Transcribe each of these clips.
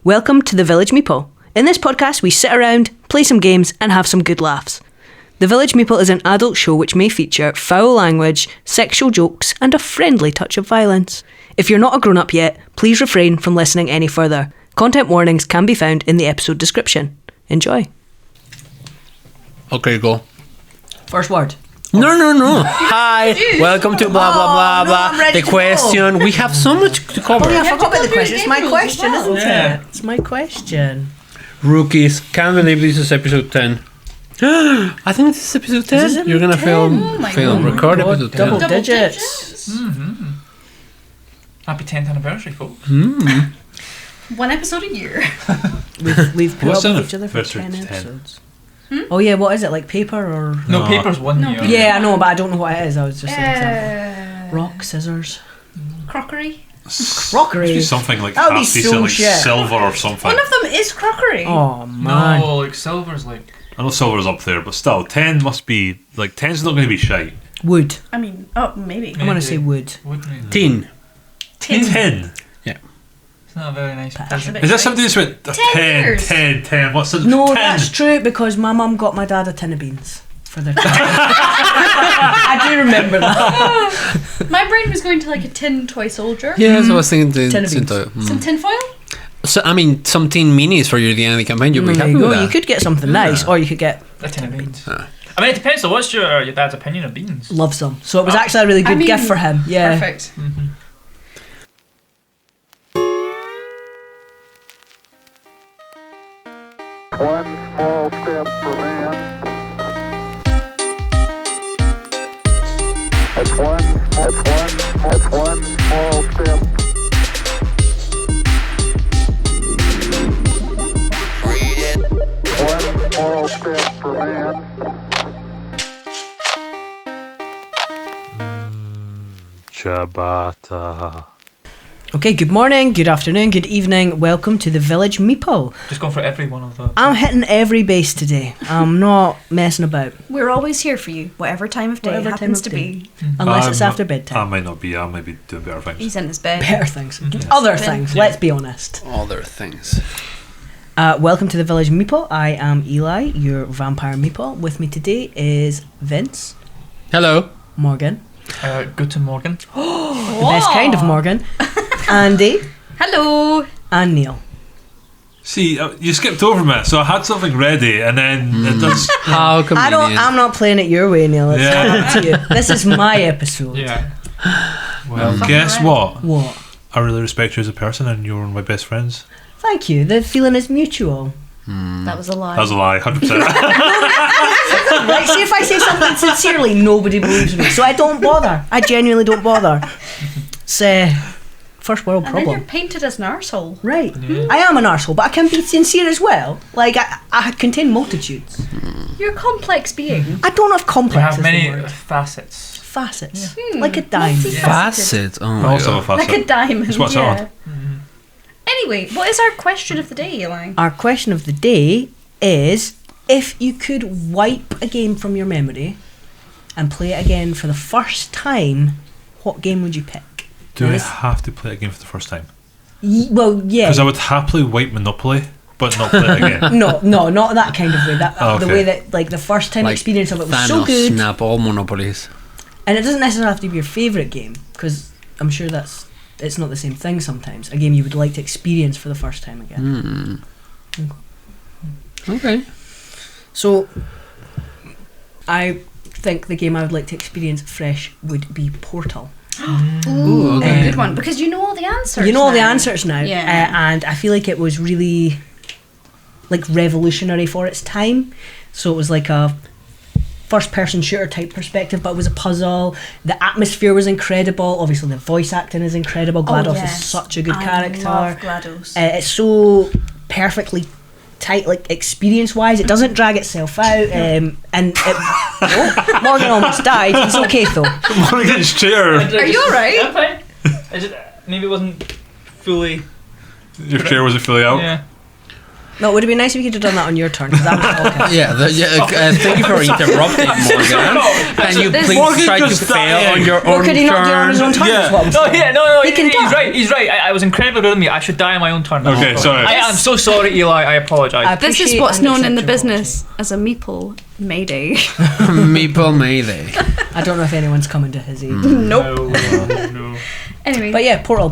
Welcome to the Village Meeple. In this podcast, we sit around, play some games, and have some good laughs. The Village Meeple is an adult show which may feature foul language, sexual jokes, and a friendly touch of violence. If you're not a grown-up yet, please refrain from listening any further. Content warnings can be found in the episode description. Enjoy. Okay, go. First word. No. Hi, welcome to blah, blah, blah, blah. I'm The question. We have so much to cover. Oh yeah, I forgot about the question. It's my question, isn't Yeah. it? It's my question. Rookies, can't believe this is episode 10. I think this is episode 10. This is You're gonna 10. record episode 10. Double digits. Mm-hmm. Happy 10th anniversary, folks. One episode a year. We've put What's up on with each other for episode 10 10? episodes. Oh yeah, what is it, like paper or... No, No. paper's 1 year. Yeah, I know, but I don't know what it is. I was just saying rock, scissors, Crockery. crockery. Must be something like That would be half so decent, like shit. silver or something. One of them is crockery. Oh man. No, like silver's like... I know silver's up there, but still, 10 must be, like, 10's not going to be shy. Wood. I mean, maybe. I'm gonna say wood. Wouldn't it? Teen. 10? It's not a very nice That's a present. bit Is that nice. something that's with 10 years. 10, what's the No, 10? that's true because my mum got my dad a tin of beans for their I do remember that. My brain was going to like a tin toy soldier. Yes, I was thinking Tin of beans. Some tin foil. So, I mean, some teen minis for your the end of the campaign. You'll be There happy you with go. that. You could get something nice, or you could get A tin of beans. I mean, it depends. So, what's your dad's opinion of beans? loves them. So it was actually a really good gift for him. Yeah. Perfect. One small step for man. That's one small step. One small step for man. Ciabatta. Okay. Good morning. Good afternoon. Good evening. Welcome to the Village Meeple. Just going for every one of the... I'm hitting every base today. I'm not messing about. We're always here for you, whatever time of day Whatever it happens time to of be. Unless it's I'm after not- bedtime. I might not be, I might be doing better things. He's in his bed. Better things. Other things, let's be honest. Other things. Welcome to the Village Meeple. I am Eli, your vampire Meeple. With me today is Vince, Hello. Morgan, Guten Morgen. the best kind of Morgan, Andi, Hello. and Neil. See, you skipped over me, so I had something ready, and then it does... How convenient. I'm not playing it your way, Neil. It's Yeah. up to you. This is my episode. Yeah. Well, guess what? What? I really respect you as a person, and you're one of my best friends. Thank you. The feeling is mutual. That was a lie. That was a lie, 100%. Right, see if I say something sincerely, nobody believes me. So I don't bother. I genuinely don't bother. It's first world And then problem. you're painted as an arsehole. Right. I am an arsehole, but I can be sincere as well. Like, I contain multitudes. You're a complex being. I don't have We complex have is the many word. facets. Facets. Like a diamond. Multifaceted. Facet. Oh I my also god. have a Like facet. a diamond. That's what's yeah. Anyway, what is our question of the day, Eli? Our question of the day is, if you could wipe a game from your memory and play it again for the first time, what game would you pick? Do Now I this- have to play it again for the first time? Well, yeah. Because I would happily wipe Monopoly, but not play it again. No, not that kind of way. That the Okay. way that, like, the first time Like experience of it was Thanos so good. snap all monopolies. And it doesn't necessarily have to be your favourite game, because I'm sure it's not the same thing sometimes. A game you would like to experience for the first time again. Okay. So, I think the game I would like to experience fresh would be Portal. Ooh, okay. good one. Because you know all the answers. You know all the now. answers now, Yeah. and I feel like it was really, like, revolutionary for its time. So it was like a first-person shooter type perspective, but it was a puzzle. The atmosphere was incredible. Obviously, the voice acting is incredible. GLaDOS yes. is such a good I character. love GLaDOS. It's so perfectly tight, like, experience-wise. It doesn't drag itself out, and it, Morgan almost died. He's okay though. Morgan's chair. Are you alright? I'm fine. Maybe it wasn't fully... Your chair wasn't fully out. Yeah. No, it would have been nice if you could have done that on your turn, because I was talking. Thank you for interrupting, Morgan. Can you please try to fail on your own Could he not do it on his own turn? turn? Yeah. Is what I'm No, saying. yeah, no, He can he's die. right. He's right. I was incredibly rude of me. I should die on my own turn. Okay, sorry. I'm so sorry, Eli. I apologise. This is Appreciate what's and known in the accept your business as a Meeple Mayday. Meeple Mayday. I don't know if anyone's coming to his aid. No. Anyway, But yeah, Portal.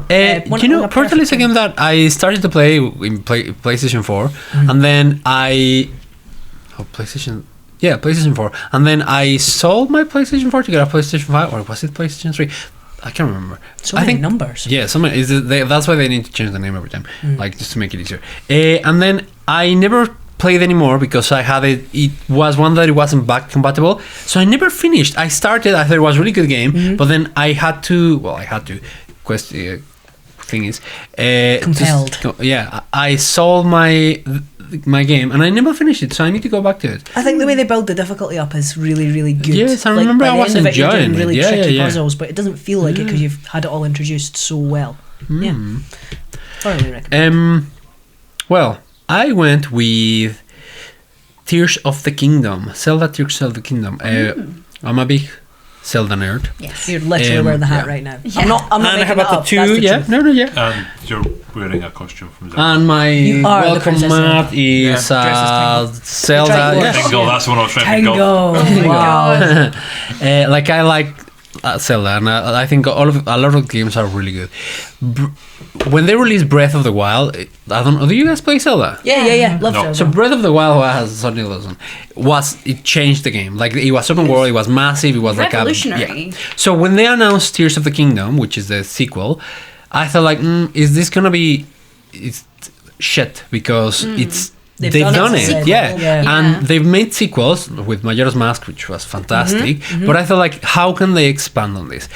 Portal is a game that I started to play in PlayStation 4, and then PlayStation 4, and then I sold my PlayStation 4 to get a PlayStation 5, or was it PlayStation 3? I can't remember. So many numbers. Yeah, that's why they need to change the name every time, like just to make it easier. And then I never played anymore because I had it was one that it wasn't back compatible, so I never finished. I started, I thought it was a really good game, but then I had to Compelled. I sold my game and I never finished it, so I need to go back to it. I think the way they build the difficulty up is really, really good. Yes, I remember by I the was end of it, you're doing enjoying it. really Yeah, tricky yeah. puzzles, but it doesn't feel like it because you've had it all introduced so well. Yeah. Thoroughly recommend. Well, I went with Tears of the Kingdom, Zelda Tears of the Kingdom. I'm a big Zelda nerd. yes. You're literally wearing the hat right now. I'm not And I making have it about the up. two, That's the truth. And you're wearing a costume from Zelda. And my You are the welcome princess mat is Zelda. You're Yeah. Tingle, that's the one I was trying to think of. Tango. Wow. I like Zelda, and I think a lot of games are really good. When they released Breath of the Wild, I don't know. Do you guys play Zelda? Yeah. Love No. Zelda. So Breath of the Wild has Sony Lawson. It changed the game. Like it was open world, it was massive, it was Revolutionary. So when they announced Tears of the Kingdom, which is the sequel, I thought like, is this gonna be shit because they've done it, Yeah. and they've made sequels with Majora's Mask, which was fantastic. But I thought like, how can they expand on this?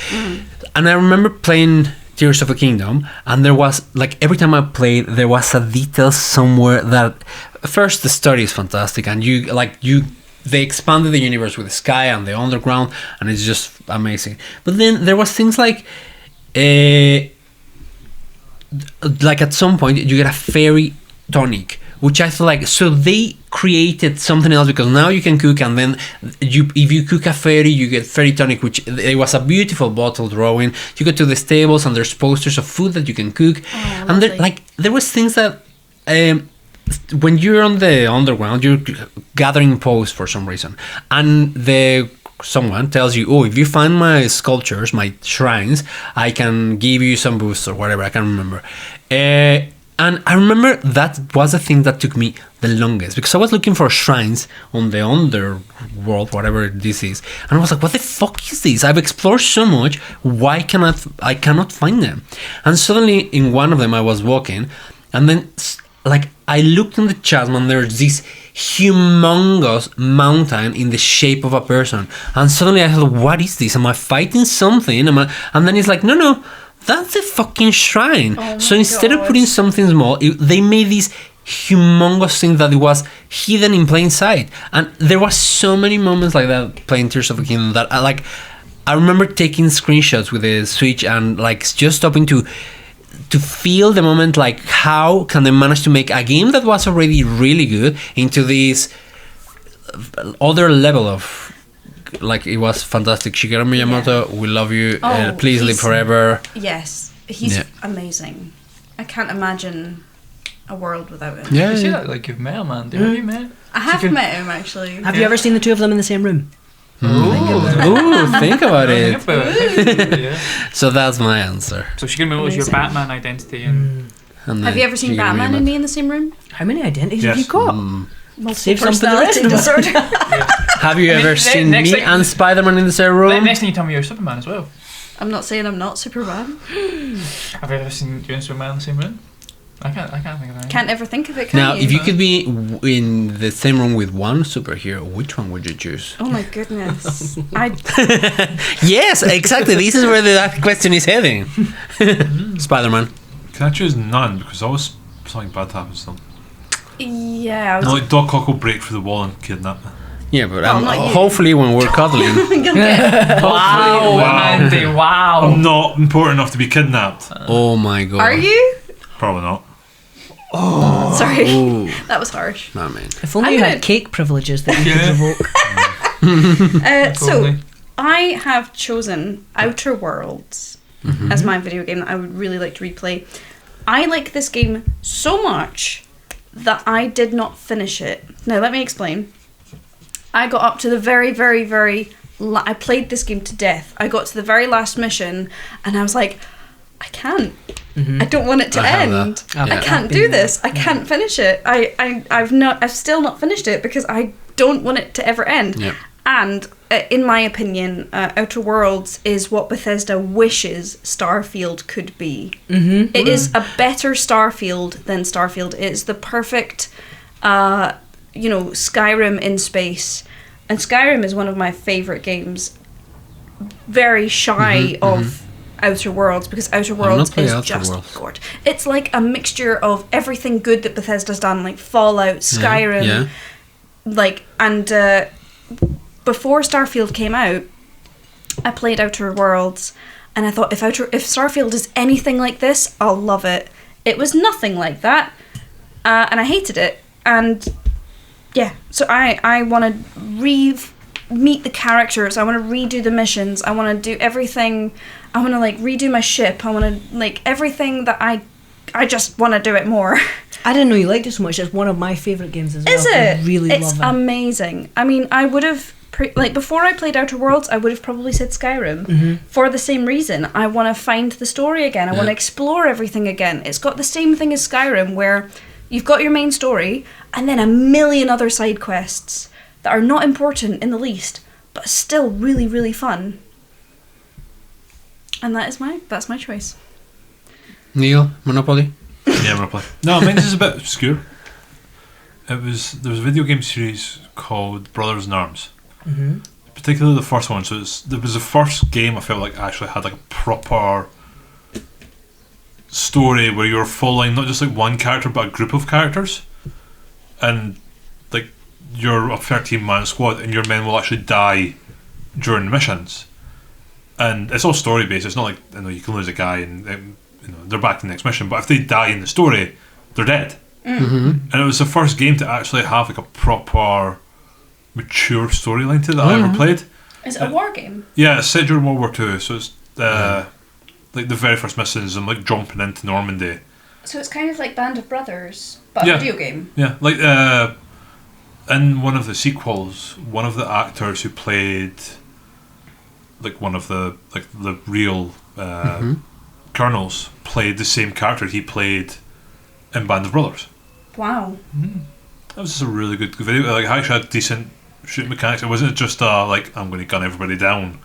And I remember playing Tears of the Kingdom, and there was like every time I played, there was a detail somewhere that first the story is fantastic, and they expanded the universe with the sky and the underground, and it's just amazing. But then there was things like at some point you get a fairy tonic, which I feel like, so they created something else because now you can cook, and then if you cook a fairy, you get fairy tonic, which it was a beautiful bottle drawing. You go to the stables and there's posters of food that you can cook, and there was things that when you're on the underground, you're gathering posts for some reason, and someone tells you, oh, if you find my sculptures, my shrines, I can give you some boosts or whatever. I can't remember. And I remember that was the thing that took me the longest, because I was looking for shrines on the underworld, whatever this is, and I was like, what the fuck is this? I've explored so much, why I cannot find them? And suddenly in one of them I was walking, and then like I looked in the chasm, and there's this humongous mountain in the shape of a person, and suddenly I thought, what is this? Am I fighting something? And then it's like, no, that's a fucking shrine. So instead of putting something small, they made this humongous thing that it was hidden in plain sight. And there was so many moments like that playing Tears of the Kingdom that I remember taking screenshots with the Switch and like just stopping to feel the moment, like how can they manage to make a game that was already really good into this other level of, like, it was fantastic. Shigeru Miyamoto, we love you. Please live forever. Yes, he's amazing. I can't imagine a world without him. You see that like you've met him, Andy. Have you met? I have met him actually. Have you ever seen the two of them in the same room? Ooh, think about it. Yeah. So that's my answer. So Shigeru Miyamoto was your Batman identity, and Have you ever seen Batman and me in the same room? How many identities Yes. have you got? Multiple Save some for the rest personality of us. disorder. Have you ever seen next me thing- and Spider-Man in the same room? next thing you tell me you're Superman as well. I'm not saying I'm not Superman. Have you ever seen you and Superman in the same room? I can't think of anything. Can't ever think of it. Can Now, you? if you could be in the same room with one superhero, which one would you choose? Oh my goodness! Yes, exactly. This is where that question is heading. Spider-Man. Can I choose none? Because always something bad happens to them. Yeah. I was No, like Doc Ock will break through the wall and kidnap me. Yeah, but Well, not you. hopefully when we're cuddling. Wow, Wow. Andy, wow. I'm not important enough to be kidnapped. Oh my god. Are you? Probably not. Sorry. Ooh. That was harsh. No, man. If only I'm you gonna- had cake privileges that you Yeah. could revoke. So Totally. I have chosen Outer Worlds as my video game that I would really like to replay. I like this game so much that I did not finish it. Now let me explain. I got up to the very, very, very... I played this game to death. I got to the very last mission and I was like, I can't. I don't want it to I have end. that. Yeah. I can't I've do been there. this. I can't finish it. I've still not finished it because I don't want it to ever end. Yep. And in my opinion, Outer Worlds is what Bethesda wishes Starfield could be. Mm-hmm. It is a better Starfield than Starfield. It is the perfect, Skyrim in space. And Skyrim is one of my favourite games. Very shy of Outer Worlds because Outer Worlds played is Outer just Worlds. gorgeous. It's like a mixture of everything good that Bethesda's done, like Fallout, Skyrim, Yeah. before Starfield came out, I played Outer Worlds, and I thought if Starfield is anything like this, I'll love it. It was nothing like that, and I hated it. And yeah, so I want to meet the characters. I want to redo the missions. I want to do everything. I want to redo my ship. I want to everything that I just want to do it more. I didn't know you liked it so much. It's one of my favourite games as well. Is it? I really it's love it. amazing. I mean, I would have before I played Outer Worlds, I would have probably said Skyrim for the same reason. I want to find the story again. I want to explore everything again. It's got the same thing as Skyrim, where you've got your main story and then a million other side quests that are not important in the least, but still really, really fun. And that's my choice. Neil, Monopoly. Yeah, Monopoly. No, mine is a bit obscure. There was a video game series called Brothers in Arms. Particularly the first one. So it was the first game I felt like actually had a proper story where you're following not just one character but a group of characters, and you're a 13-man squad and your men will actually die during missions, and it's all story based. It's not like you can lose a guy and they're back in the next mission, but if they die in the story, they're dead. And it was the first game to actually have a proper mature storyline to it that I ever played. Is it a war game? Yeah, it's set during World War II, so it's the very first missions and jumping into Normandy. So it's kind of like Band of Brothers, but Yeah. a video game. Yeah, in one of the sequels, one of the actors who played one of the real colonels played the same character he played in Band of Brothers. Wow. That was just a really good video. It actually had decent shooting mechanics. It wasn't just I'm going to gun everybody down.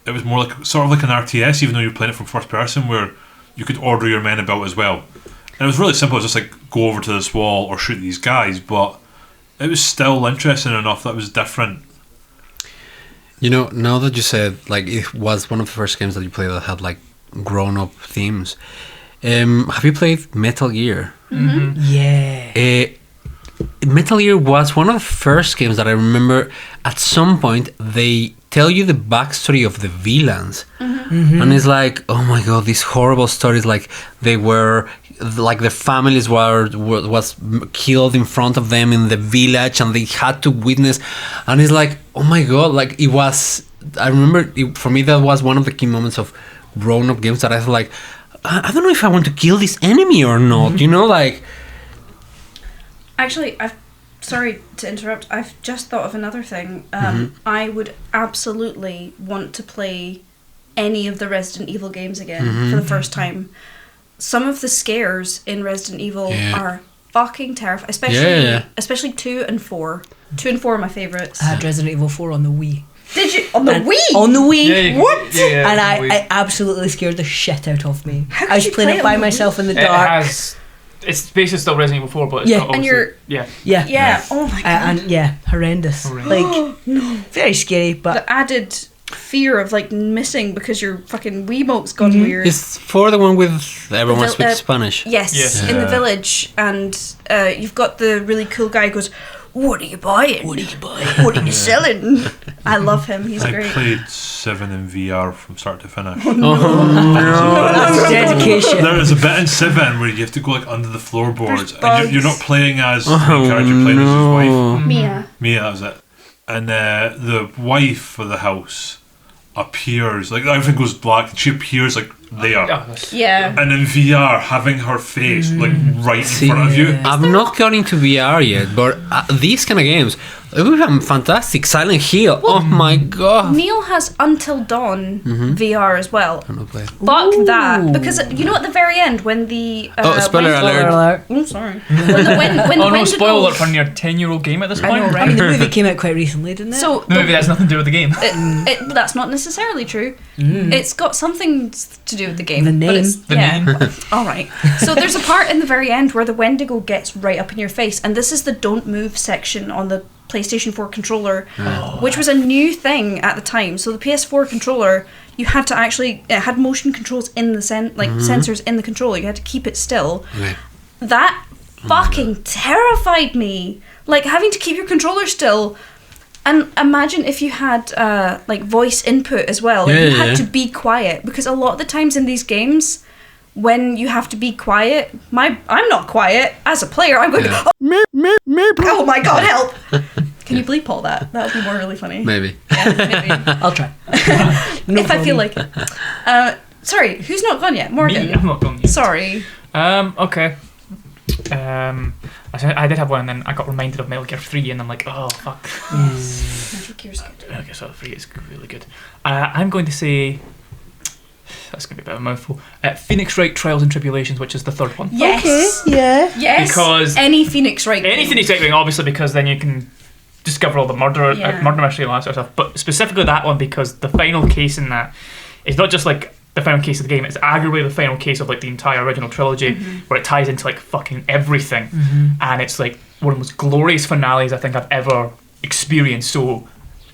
It was more sort of like an RTS, even though you're playing it from first person, where you could order your men about as well. And it was really simple. It was just go over to this wall or shoot these guys, but it was still interesting enough that it was different. Now that you said it was one of the first games that you played that had grown-up themes, have you played Metal Gear? Yeah. Metal Gear was one of the first games that I remember. At some point they tell you the backstory of the villains, and it's oh my god, these horrible stories, they were their families was killed in front of them in the village and they had to witness, and it's oh my god, it was, I remember for me that was one of the key moments of grown-up games that I thought I don't know if I want to kill this enemy or not. Actually, sorry to interrupt. I've just thought of another thing. I would absolutely want to play any of the Resident Evil games again for the first time. Some of the scares in Resident Evil are fucking terrifying, especially 2 and 4. 2 and 4 are my favourites. I had Resident Evil 4 on the Wii. Did you? On the Wii? On the Wii. Yeah, What? yeah, And on the Wii. I absolutely scared the shit out of me. How I was could you playing play it it by on the myself in the It dark. has. It's basically still Resident Evil 4, but it's Yeah. got And obviously- you're- yeah. Yeah. Yeah. Oh my god. Horrendous. Very scary, but The added fear of missing because your fucking Wiimote's gone weird. It's for the one with everyone The- speaks Spanish. Yes, Yes. in the village, and you've got the really cool guy who goes, what are you buying? What are you buying? What are you selling? I love him. He's I great. played 7 in VR from start to finish. That's dedication. There's a bit in 7 where you have to go like under the floorboards, There's and you're not bugs. playing as the main character, you're playing as his wife. Mia. Mia, that was it. And the wife of the house appears, like everything goes black, and she appears like there. Oh, that's- Yeah. And in VR, having her face like right in front of you. I've not got into VR yet, but these kind of games, I'm fantastic. Silent Hill, oh my god. Neil has Until Dawn VR as well. I'm not playing. Fuck that. Because you know at the very end when the Spoiler alert. Oh, sorry. When the Oh no, Wendigo- spoiler alert for your 10-year-old game at this I point. know, I right? mean, the movie came out quite recently, didn't it? So Maybe that's nothing to do with the game. that's not necessarily true. It's got something to do with the game. The but name. it's- The yeah. name. All right. So there's a part in the very end where the Wendigo gets right up in your face, and this is the don't move section on the PlayStation 4 controller, which was a new thing at the time. So the PS4 controller, you had to actually, it had motion controls in the sensors in the controller. You had to keep it still. Okay. That fucking terrified me. Like having to keep your controller still. And imagine if you had like voice input as well. Like, you had to be quiet, because a lot of the times in these games, when you have to be quiet, I'm not quiet as a player. I'm going, oh my god, help! Can you bleep all that? That would be more really funny. Maybe. Yeah, maybe. I'll try. If I feel like it. Sorry, who's not gone yet? Morgan. Me, I'm not going yet. Sorry. Okay. I did have one, and then I got reminded of Metal Gear 3, and I'm like, oh fuck. Metal Gear's good. Okay, so 3 is really good. I'm going to say, that's going to be a bit of a mouthful, Phoenix Wright Trials and Tribulations, which is the third one. Yes. Yeah. Yes. Because any Phoenix Wright. Any Phoenix Wright game, obviously, because then you can discover all the murder mystery and all that sort of stuff. But specifically that one, because the final case in that is not just like the final case of the game, it's arguably the final case of like the entire original trilogy, where it ties into like fucking everything, and it's like one of the most glorious finales I think I've ever experienced. So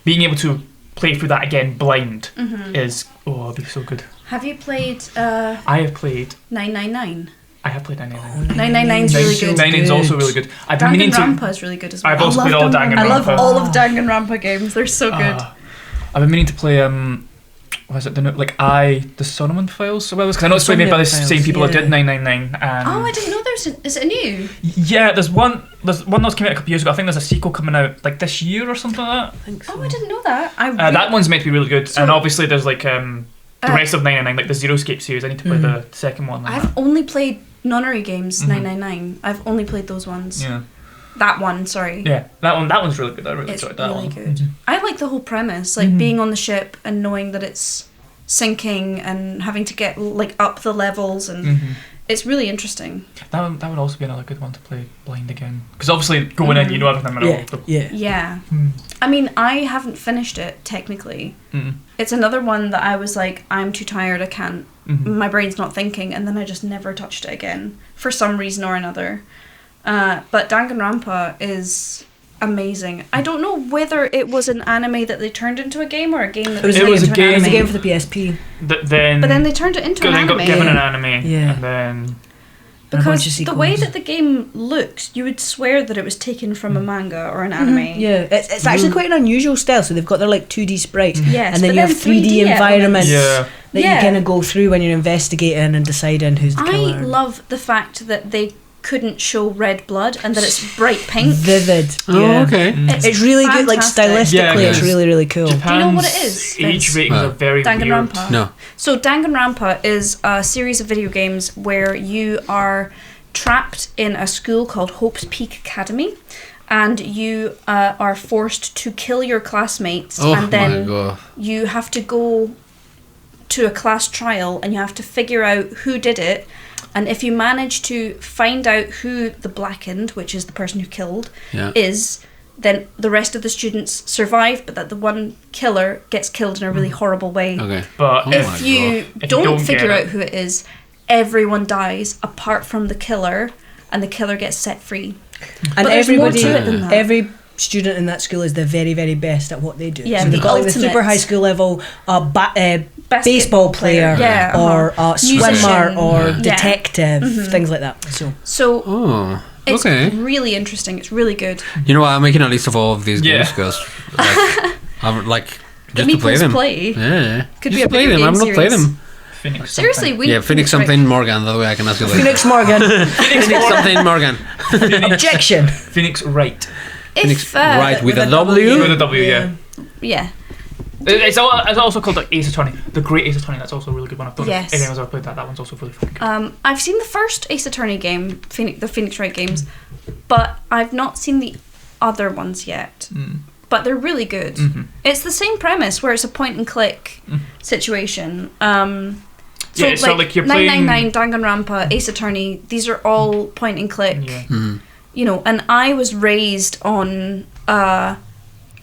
being able to play through that again blind is it'd be so good. Have you played I have played 999? I have played 999. 999's really good. 999's also really good. I've been meaning to. Danganronpa is really good as well. I've also played all Danganronpa. I love all of Danganronpa games. They're so good. I've been meaning to play what is it? The Solomon Files. So because I know it's played made by the same people that did 999. And Oh, I didn't know is it new? yeah, there's one that was came out a couple years ago. I think there's a sequel coming out like this year or something like that. I think so. Oh, I didn't know that. That one's meant to be really good. So- and obviously there's like the rest of 999, like the Zero Escape series. I need to play the second one. Like I've only played Nunnery games 999. I've only played those ones. yeah, That one, sorry. yeah, that one's really good. I really It's enjoyed that really one. good. I like the whole premise, like being on the ship and knowing that it's sinking and having to get like up the levels, and it's really interesting. That would also be another good one to play blind again, because obviously going in you know everything about all the Yeah. Yeah. I mean, I haven't finished it technically. It's another one that I was like, I'm too tired, I can't. My brain's not thinking, and then I just never touched it again for some reason or another. But Danganronpa is amazing. I don't know whether it was an anime that they turned into a game or a game that It was, It was a It was game. a game for the PSP. then But then they turned it into an then got anime. given an anime, Yeah. and then And a bunch Because of the way sequels. that the game looks, you would swear that it was taken from a manga or an anime. Yeah, it's actually quite an unusual style. So they've got their like 2D sprites, Yes, and then but you have 3D environments Yeah. that Yeah. you kind of go through when you're investigating and deciding who's the I killer. love the fact that they couldn't show red blood and that it's bright pink. Vivid. Oh, yeah. okay. It's really good, like fantastic. stylistically, Yeah, it's yeah. really, really cool. you know what it Japan's is, age Vince? ratings are very weird. Danganronpa. No. So Danganronpa is a series of video games where you are trapped in a school called Hope's Peak Academy, and you are forced to kill your classmates, Oh and then my god. you have to go to a class trial and you have to figure out who did it. And if you manage to find out who the blackened, which is the person who killed, Yeah. is, then the rest of the students survive, but that the one killer gets killed in a really horrible way. Okay. But Oh my If you If you don't don't figure get out it. who it is, everyone dies apart from the killer, and the killer gets set free. And But there's more everybody, to it than that. every student in that school is the very, very best at what they do. Yeah, so they've the got like the super ultimate high school level baseball basketball player, player, yeah, or swimmer, Musician. or Yeah. detective, things like that. So So Oh. It's Okay. really interesting. It's really good. You know what? I'm making a list of all of these Yeah. games because, like, I'm like The just to play Meeples them. play. Yeah, Could just be a to play video them. game I'm not playing series. them. Phoenix Seriously, something. we Yeah, Phoenix right. something Morgan. That way I can ask you later. Phoenix Morgan. Phoenix something Morgan. Objection. Phoenix Wright. Phoenix If, Wright with a With W. a W, yeah. Yeah. It's also called like Ace Attorney. The Great Ace Attorney. That's also a really good one. I've done. Yes. If anyone's ever played that, that one's also really fun. I've seen the first Ace Attorney game, the Phoenix Wright games, but I've not seen the other ones yet. But they're really good. It's the same premise where it's a point and click situation. So like you're playing 999, Danganronpa, Ace Attorney. These are all point and click. Yeah. You know, and I was raised on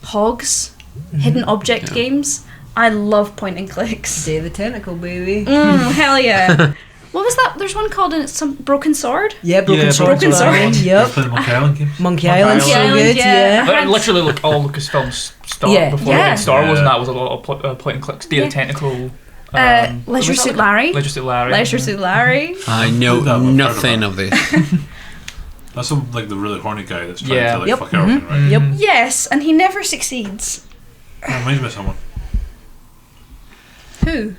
Hogs, hidden object games. I love point and clicks. Day of the Tentacle, baby. Hell yeah. What was that? There's one called some Broken Sword. Yeah, Broken Yeah, Sword. Broken Sword. Yep. Playing Monkey Island games. Monkey Island, so Island, good, yeah. But literally, like all Lucasfilms stuff Yeah. before Yeah. Star Wars and Yeah. that was a lot of point and clicks. Day of the Tentacle. Leisure Suit Larry. Leisure Suit Larry. Leisure Suit Larry. I know That one, nothing of this. That's like the really horny guy that's trying Yeah. to like Yep. fuck everything, right? Yep. Yes, and he never succeeds. That reminds me of someone. Who?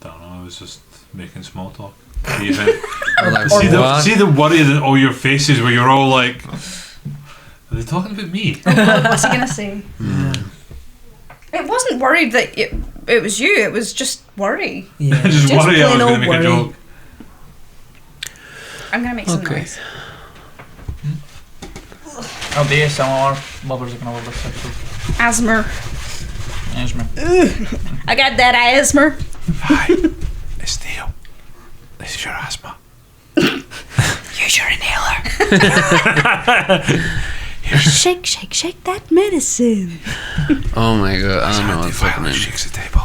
Don't know. I was just making small talk. Even Like, see the worry in all your faces where you're all like, are they talking about me? What's he gonna say? It wasn't worried that it was you. It was just worry. Yeah. Just worry I was plain going to old make worry. a joke. I'm gonna make some Okay. noise. Oh, the ASMR lovers are gonna love this episode. Asthma. Asthma. I got that asthma. Hi, it's Neil. This is your asthma. Use your inhaler. Shake, shake, shake that medicine. Oh my god, I don't know what's happening. shakes the table.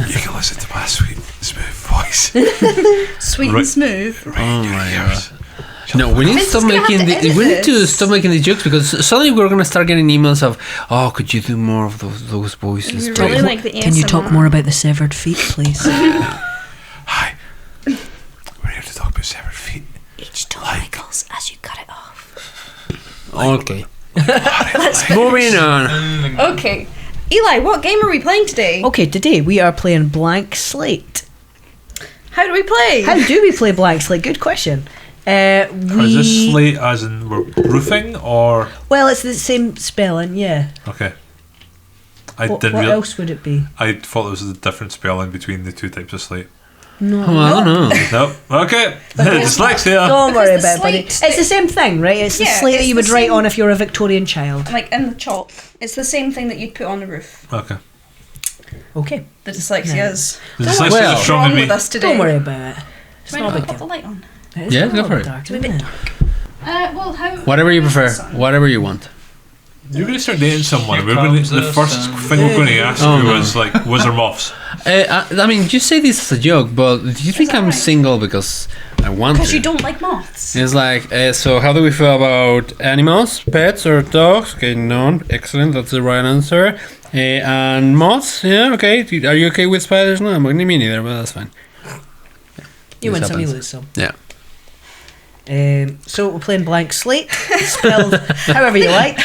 You can listen to my sweet, smooth voice. Sweet Right. and smooth. Oh my god. No, we need to Vince stop is gonna making have to edit we need to this. stop making the jokes because suddenly we're gonna start getting emails of, oh, could you do more of those voices? You please?" really like the ASMR. Can you talk more about the severed feet, please? Hi. We're here to talk about severed feet. Each toe wrinkles as you cut it off. Okay. Moving on. Okay. Eli, what game are we playing today? Okay, today we are playing Blank Slate. How do we play? How do we play Blank Slate? Good question. Is this slate as in we're roofing or Well, it's the same spelling, yeah. okay? I What didn't. else would it be? I thought there was a different spelling between the two types of slate. No. Oh, I don't know. Nope. Okay. Dyslexia. Don't worry Because the about it, buddy. slate- It's the same thing, right? It's the Yeah, slate that it's you the would write same- on if you're a Victorian child. Like in the chalk. It's the same thing that you'd put on the roof. Okay. Okay. The dyslexia is The Don't dyslexia worry. is strong wrong in me. with us today. Don't worry about it. It's Do I not a not big put the deal. light on? It's Yeah, not go a for bit it. dark, It's a bit isn't it? dark. Well, how? Whatever you prefer. Sun. Whatever you want. You're going to start dating someone. Here We're going comes to, the the first sun. thing we're going to ask Oh, you no. is like, was there moths? I mean, you say this as a joke, but do you think that I'm right? single because I want Because to? you don't like moths. It's like, so how do we feel about animals, pets or dogs? Okay, none. Excellent, that's the right answer. And moths? Yeah, okay. Are you okay with spiders? No, I'm me neither, but that's fine. You This win some, you happens. lose some. Yeah. So we're playing Blank Slate, spelled however you like.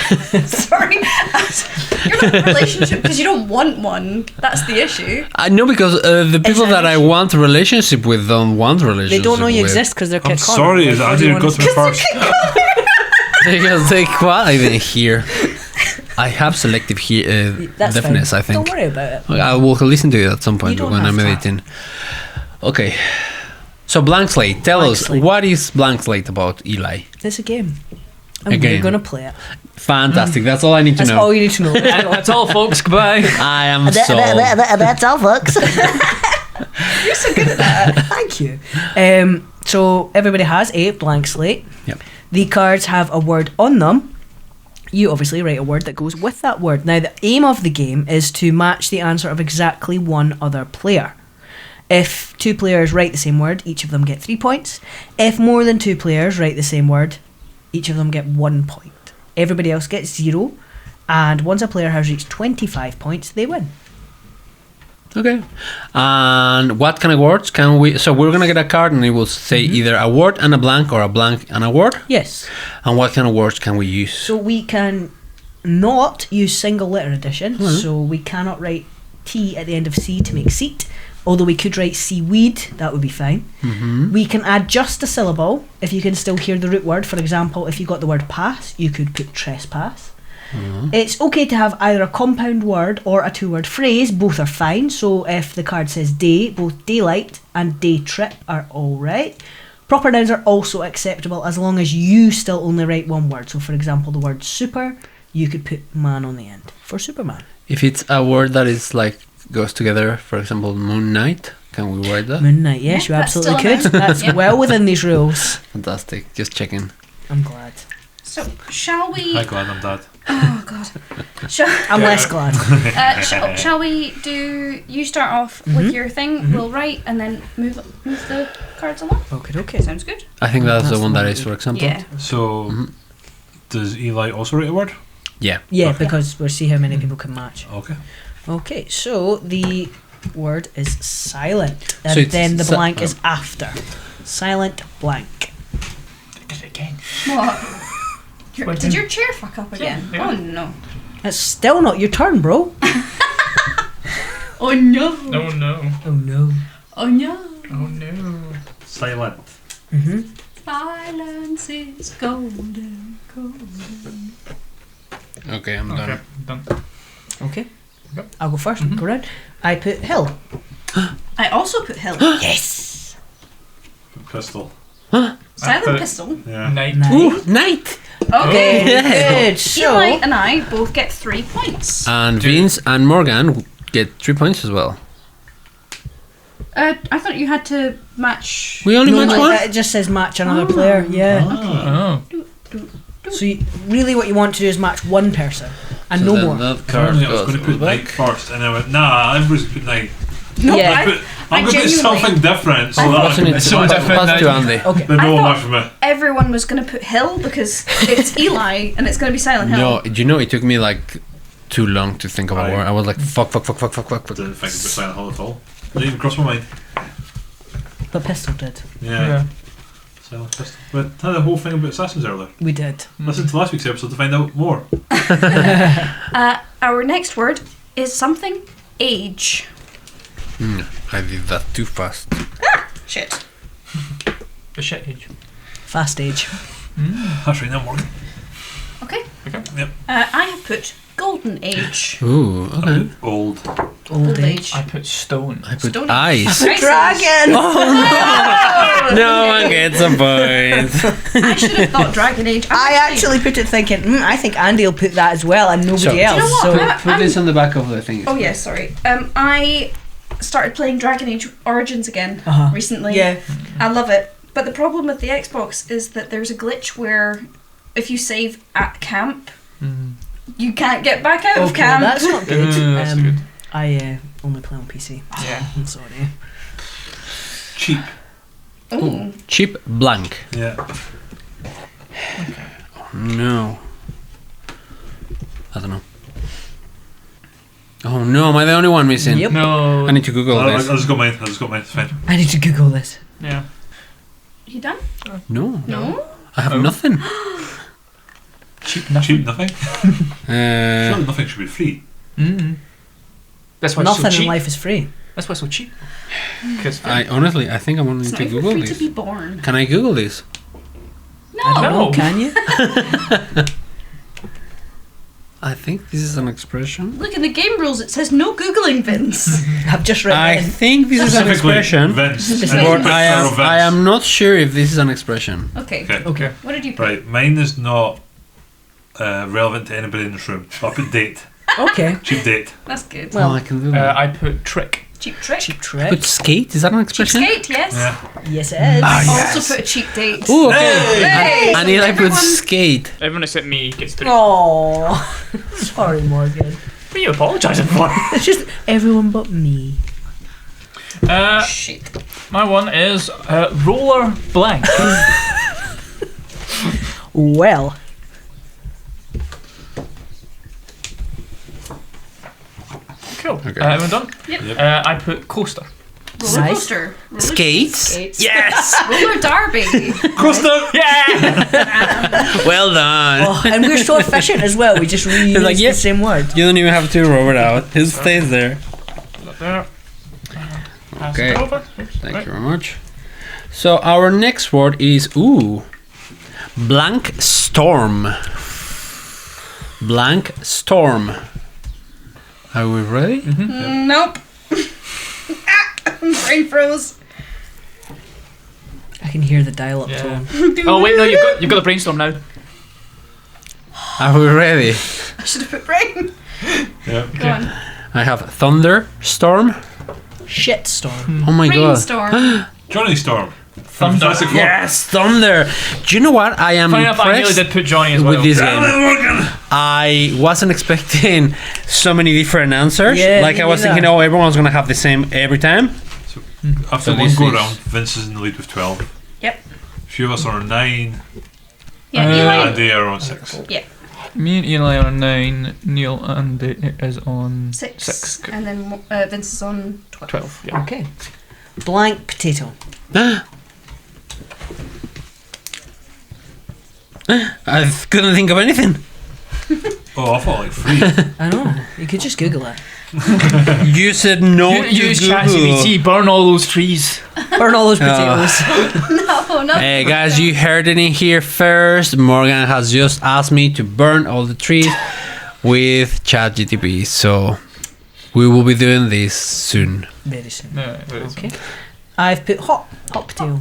Sorry. You're not in a relationship because you don't want one. That's the issue. I know because the people that that I want a relationship with don't want a relationship They don't know you with. exist because they're I'm Kit Connor. sorry, Like, what do Andi you got want to me first. Because they quite even here. I have selective That's deafness, fine. I think. Don't worry about it. I will listen to it at some point You don't when have I'm to. editing. Okay. So Blank Slate, tell Blank us, Slate. what is Blank Slate about, Eli? It's a game. And A game. we're going to play it. Fantastic, that's all I need to That's know. all you need to know. Let's go. That's all, folks. Goodbye. I am sold. That's all, folks. You're so good at that. Thank you. So everybody has a blank slate. Yep. The cards have a word on them. You obviously write a word that goes with that word. Now, the aim of the game is to match the answer of exactly one other player. If two players write the same word, each of them get 3 points. If more than two players write the same word, each of them get 1 point. Everybody else gets 0. And once a player has reached 25 points, they win. Okay. And what kind of words can we... So we're going to get a card and it will say either a word and a blank or a blank and a word. Yes. And what kind of words can we use? So we can not use single letter addition. So we cannot write T at the end of C to make seat. Although we could write seaweed, that would be fine. We can add just a syllable if you can still hear the root word. For example, if you got the word pass, you could put trespass. It's okay to have either a compound word or a two-word phrase. Both are fine. So if the card says day, both daylight and day trip are all right. Proper nouns are also acceptable as long as you still only write one word. So for example, the word super, you could put man on the end for Superman. If it's a word that is like goes together, for example, moon night, can we write that? Moon night, yes, Yeah, you that's absolutely still a could. noun. That's Yeah. well within these rules. Fantastic. Just checking. I'm glad. So, shall we... Hi, Glenn, I'm Dad. Oh, God. Shall, I'm less glad. shall we do... You start off with your thing, we'll write, and then move the cards along? Okay. Sounds good? I think that's the That's one that the is, for example. Yeah. So, does Eli also write a word? Yeah. Yeah, because we'll see how many people can match. Okay. Okay, so the word is silent, and So it's then the si- blank is after. Silent blank. Did it again. What? What Did do- your chair fuck up again? Yeah. Oh, no. It's still not your turn, bro. Oh, no. Oh no. Oh no. Oh, no. Oh no. Silent. Silence is golden, golden. Okay, I'm Okay, done. done. Okay. Yep. I'll go 1st Go round. I put hill. I also put hill. Yes. Pistol. Silent put- pistol. Yeah. Night. Nice. Night! Okay. Good. So Eli and I both get 3 points. And Vince and Morgan get 3 points as well. I thought you had to match. We only no, match no, one? it just says match another player. Yeah. Oh. So you, really, what you want to do is match one person and So no then more. that card Apparently I was goes going to put back. night first, and I went, nah, everybody's put night. No, Yeah. I I'm going to put genuinely- something different so I'm that passing it It's to, so different pass it to now. Andy. Okay. they I know thought- much from it. everyone was going to put hill because it's Eli and it's going to be Silent Hill. No, you know, it took me like too long to think about Right. word. I was like, fuck. Didn't think about Silent Hill at all. Didn't even cross my mind. But pistol did. Yeah. Silent Pistol. But had a whole thing about assassins earlier. We did. Listen to last week's episode to find out more. Our next word is something age. I did that too fast. Shit. The shit age. Fast age. That's right now, Morgan. Okay. Okay. Yep. I have put golden age. Ooh, okay. Old. Old age. I put stone. I put Stone eyes. Age. Dragon. No one gets a point. I should have thought dragon age. I actually put it thinking, I think Andy will put that as well, and nobody So- Do you else. know what? So I'm- Put this on the back of the thing. Oh yeah, sorry. I started playing Dragon Age Origins again recently. yeah, I love it. But the problem with the Xbox is that there's a glitch where if you save at camp, you can't get back out of okay, camp. that's not good. That's good. I only play on PC. Yeah. I'm sorry. Cheap. Ooh. Cheap blank. Yeah. No. I don't know. Oh no, am I the only one missing? Yep. No. I need to Google I this. just got mine. It's fine. I need to Google this. Yeah. You done? No, No. I have nothing. Cheap nothing. Cheap nothing. Surely nothing should be free. Mm-hmm. That's why Nothing it's so in cheap. life is free. That's why it's so cheap. Because I honestly, I think I'm going It's to not even Google free this. to be born. Can I Google this? I don't know. No. Can you? I think this is an expression. Look in the game rules. It says no googling, Vince. I've just read I it. think this is an Specifically, expression, Vince. But And but picture I of am Vince. I am not sure if this is an expression. Okay. Okay. Okay. What did you put? Right. Mine is not relevant to anybody in this room. So I put date. Okay. Cheap date. That's good. Well, Oh, I can do that. I put trick. Cheap trick. Cheap But trick. skate, is that an Cheap expression? skate, yes. Yeah. Yes, it is. Also put a cheap date. Ooh, okay. Hey! I need I put Everyone- skate. Everyone except me gets 3. Oh, sorry, Morgan. What are you apologising for? It's just everyone but me. Shit. My one is roller blank. Well, Cool. Okay. Everyone done? Yep. I put coaster. Roller Nice. coaster. Skates. Yes. Roller derby. Coaster! Yeah. Well done. Oh, and we're so efficient as well. We just reuse like, yep. the same word. You don't even have to rub it out. It stays there. There. Pass Okay. it over. Thank Right. you very much. So our next word is blank storm. Blank storm. Are we ready? Nope. Brain froze. I can hear the dial-up Yeah. tone. Oh wait, no, you've got the brainstorm now. Are we ready? I should have put brain. Yeah. Go on. I have thunderstorm. Shitstorm. Oh my god. Brainstorm. Johnny Storm. Thunder. Fantastic Four. Yes, thunder. Do you know what? I am Funny enough, I nearly impressed did put Johnny as well. with this game. I wasn't expecting so many different answers. Yeah, like me I was neither. thinking, oh, everyone's gonna have the same every time. After So one this go is- round, Vince is in the lead with 12. Yep. A few of us are on 9, Yeah, and Eli. they are on 6. Yeah. Me and Eli are on 9. Neil and is on 6. 6. And then Vince is on 12. 12. Yeah. Okay. Blank potato. I couldn't think of anything. Oh, I thought like 3. I know. You could just Google it. You said no to Use Google. ChatGPT. Burn all those trees. Burn all those potatoes. Oh, no. Hey guys, you heard it in here first. Morgan has just asked me to burn all the trees with ChatGPT, so we will be doing this soon. Very soon. No, very Okay. I've put hot potato.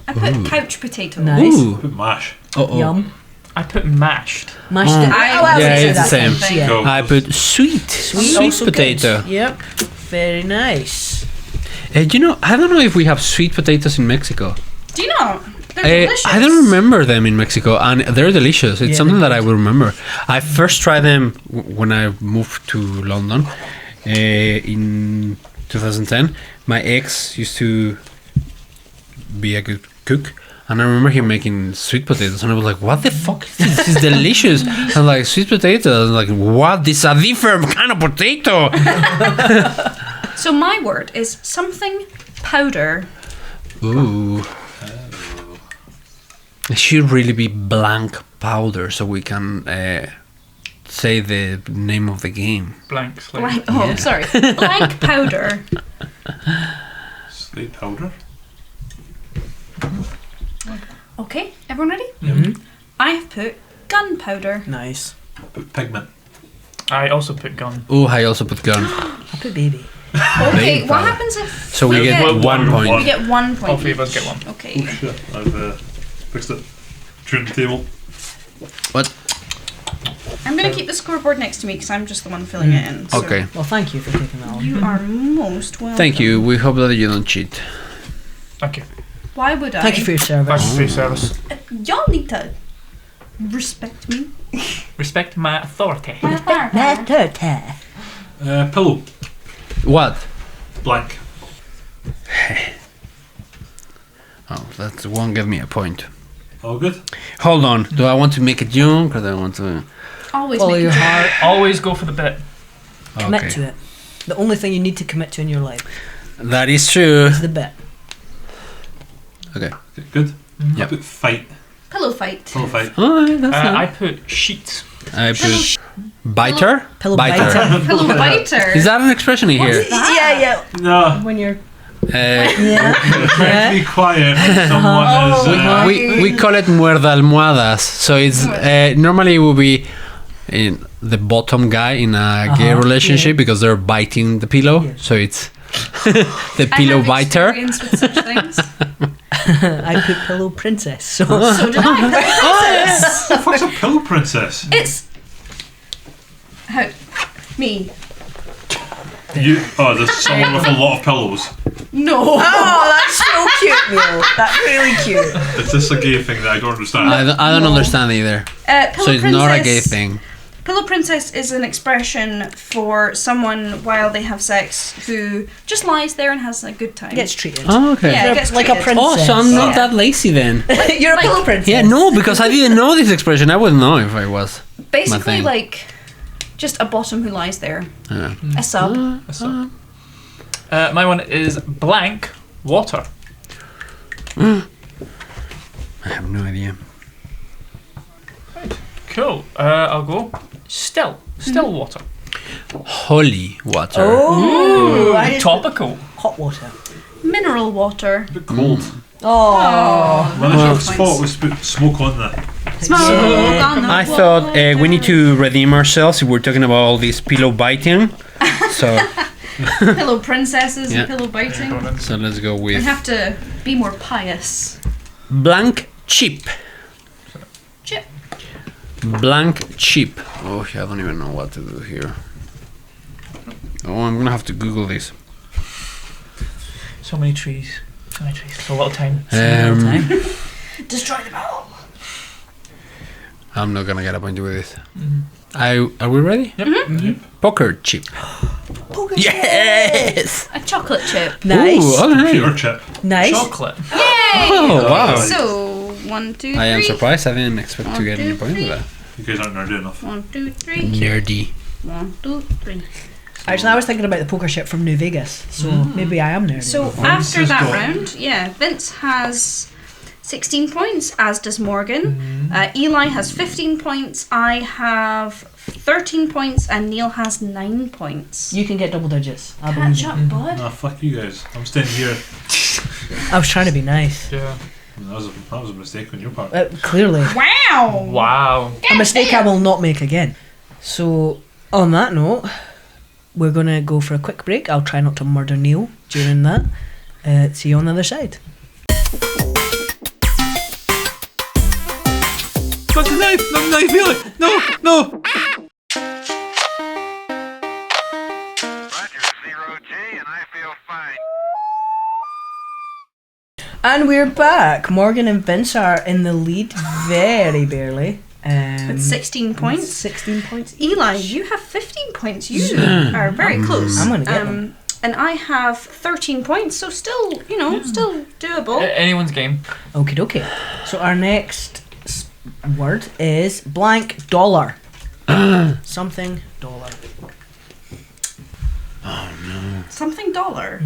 I put couch potato. Nice. Ooh. Put mash. Uh-oh. Yum. I put mashed. Mashed Mm. it. I Yeah, would say it's that the same. then, yeah. Go. I put sweet Also potato. good. Yep. Very nice. You know, I don't know if we have sweet potatoes in Mexico. Do you know? They're delicious. I don't remember them in Mexico, and they're delicious. It's Yeah, something they're that I will remember. I first tried them when I moved to London in 2010. My ex used to be a good cook, and I remember him making sweet potatoes, and I was like, "What the fuck is this? This is delicious!" And like sweet potatoes, like, "What? This is a different kind of potato." So my word is something powder. Ooh. It should really be blank powder, so we can say the name of the game. Blank slate. Blank. Oh, Yeah. sorry. Blank powder. Slate powder. Okay, everyone ready? Mm-hmm. I have put gunpowder. Nice. Put pigment. I also put gun. Oh, I also put gun. I put baby. Okay, Baby what powder. happens if So we get Well, 1 point. we get 1 point? All three of us each? get one. Okay. Oh shit, I've fixed it. Turned the table. What? I'm going to keep the scoreboard next to me because I'm just the one filling it in. so Okay. Well, thank you for taking that on. You are most welcome. Thank you. We hope that you don't cheat. Thank you. Why would I? Thank you for your Thank service. you for your service. Y'all need to respect me. Respect my authority. Pillow. What? Blank. Oh, that won't give me a point. All good? Hold on. Do I want to make a joke or do I want to? Always Follow make your a heart. Always go for the bit. Commit Okay. to it. The only thing you need to commit to in your life That is true. is the bit. Okay. Good? I Yep. put fight. pillow fight. Pillow fight. Oh, that's I nice. put sheets. I put biter. Pillow Biter. biter. Pillow biter. Is that an expression in here? Yeah, yeah. No. When you're Uh, Try to be quiet. Someone is. we call it muerde almohadas. So it's normally it will be in the bottom guy in a gay relationship because they're biting the pillow. Yeah. So it's the pillow I have biter. experience with such things. I put pillow princess. So So did I. What the fuck's a pillow princess? It's how me. You. Oh, there's someone with a lot of pillows. No. oh, that's so cute, Neil. That's really cute. Is this a gay thing that I don't understand? I don't understand either. Pillow So it's princess, not a gay thing. Pillow princess is an expression for someone while they have sex who just lies there and has a good time. Gets treated. Oh, okay. Yeah, it gets like a treated. princess. Oh, so I'm not Yeah. that lazy then. You're a pillow princess. Yeah, no, because I didn't know this expression. I wouldn't know if I was. Basically, thing. like Just a bottom who lies there. Yeah. A sub. My one is blank water. I have no idea. Cool. I'll go still water. Holy water. Oh, I just- Topical. hot water. Mineral water. A bit cold. Oh, Well, the spot was put smoke on that. Smoke on the I thought we need to redeem ourselves if we're talking about all this pillow biting. So pillow princesses Yeah. and pillow biting. let's go We with have to be more pious. blank chip. Chip. Blank chip. Oh, I don't even know what to do here. Oh, I'm gonna have to Google this. So many trees. So little time. Destroy them all. I'm not gonna get a point with this. Are we ready? Yep. Poker chip. Yes. A chocolate chip. nice. Ooh, okay. Pure chip. Nice. Chocolate. Yay! Oh wow. So 1, 2, 3. I am surprised. I didn't expect to One, get any two, point with three. that. You guys aren't nerdy enough. 1, 2, 3. Nerdy. 1, 2, 3. Actually, I was thinking about the poker chip from New Vegas, so maybe I am nerdy. So after has that got- round, Vince has 16 points, as does Morgan. Eli has 15 points. I have 13 points, and Neil has 9 points. you can get double digits. I believe Catch you. up, bud. Ah, fuck you guys. I'm staying here. I was trying to be nice. Yeah. That was a mistake on your part. Clearly, Wow! Wow. a mistake I will not make again. So, on that note, we're gonna go for a quick break. I'll try not to murder Neil during that. See you on the other side. Got the knife! Not the knife, really! No! No! Roger, 0G, and I feel fine. And we're back. Morgan and Vince are in the lead, very barely. With 16 points. 16 points. Eli, you have 15 points. You are very close. I'm gonna get them. And I have 13 points, so still, still doable. Anyone's game. Okie dokie. So our next word is blank dollar. Something dollar. Something dollar.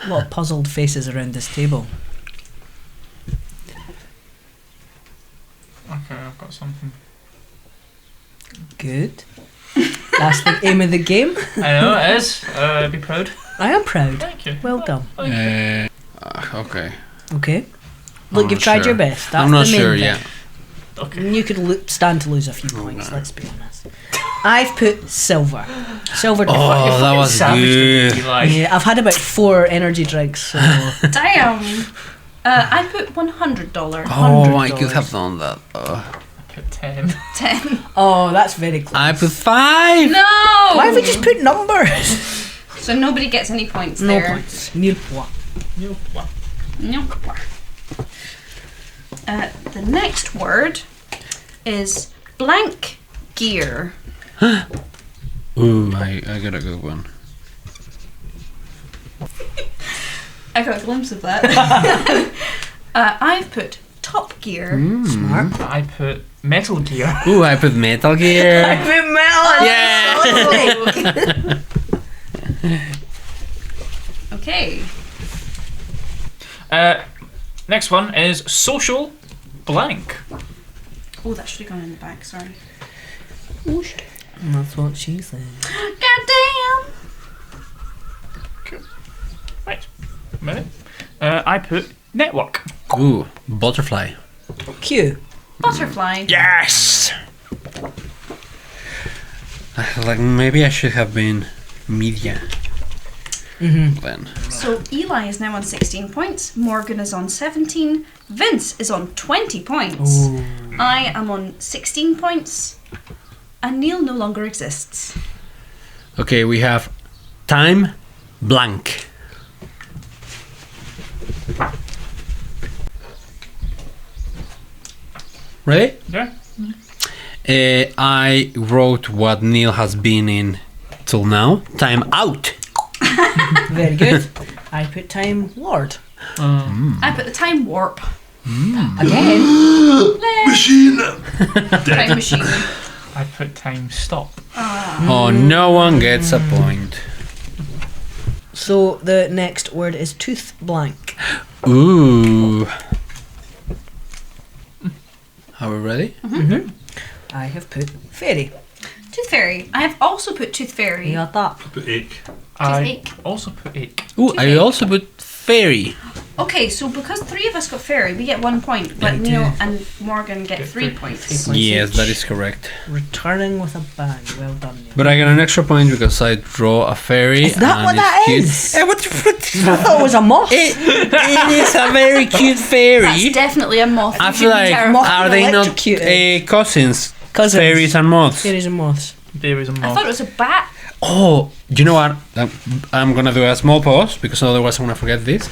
A lot of puzzled faces around this table. Okay, I've got something. Good. That's the aim of the game. I know it is. Be proud. I am proud. Thank you. Well done. Okay. Okay. Look, not you've tried sure. your best. That's I'm not the main sure thing. yet. Okay. You could stand to lose a few points, let's be honest. I've put silver. Silver. Oh, that was good. Eli. Yeah, I've had about 4 energy drinks, so Damn. I put $100. Oh, I could $100. have done that. Put 10. 10. oh, that's very close. I put 5. No! Why have we just put numbers? So nobody gets any points No there. points. Nil point. No. The next word is blank gear. Ooh, I got a good one. I got a glimpse of that. I've put Top Gear. Smart. I put Metal Gear. Ooh, I put Metal Gear. melon. Yeah. Okay. Next one is social blank. Oh, that should have gone in the back, sorry. That's what she said. Goddamn! Right. A minute. I put network. Ooh, butterfly. Q. Butterfly. Yes. Like maybe I should have been media. Then. So Eli is now on 16 points. Morgan is on 17. Vince is on 20 points. Ooh. I am on 16 points. And Neil no longer exists. Okay, we have time blank. Ready? Yeah. I wrote what Neil has been in till now. Time out. Very good. I put Time Lord. I put the time warp. Again. Machine! Time machine. I put time stop. Oh, no one gets a point. So the next word is tooth blank. Ooh. Are we ready? I have put fairy. Tooth fairy. I have also put tooth fairy. You got that? Put ache. I Toothache. also put ache. Ooh, I Toothache. also put fairy. Okay, so because 3 of us got fairy, we get 1 point, but Yeah, we Neil do. and Morgan get Get 3 three points. points. Yes, that is correct. Returning with a bang. Well done, Neil. But I get an extra point because I draw a fairy. Is that and what it's that cute. is? Eh, what the I thought it was a moth. it is a very cute That's fairy. definitely a moth. I You'd feel be like, terrified. Moth are and they not electrocuted. cousins? Cousins. Fairies and moths. Fairies and moths. There is a I moth. thought it was a bat. Oh, do you know what? I'm gonna do a small pause because otherwise I'm gonna forget this.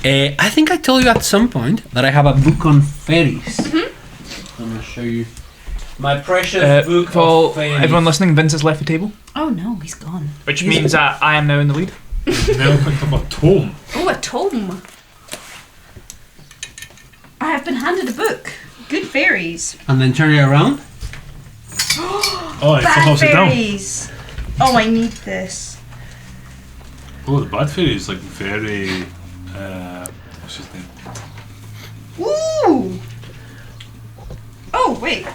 I think I told you at some point that I have a book on fairies. I'm gonna show you my precious book For of fairies. everyone listening, Vince has left the table, Oh no, he's gone. which means that I am now in the lead. Now picked up a tome. Oh, a tome. I have been handed a book. Good fairies. And then turn it around. Oh, it Bad flips it down. fairies. Oh, I need this. Oh, the bad fairy is like very. What's his name? Ooh. Oh wait.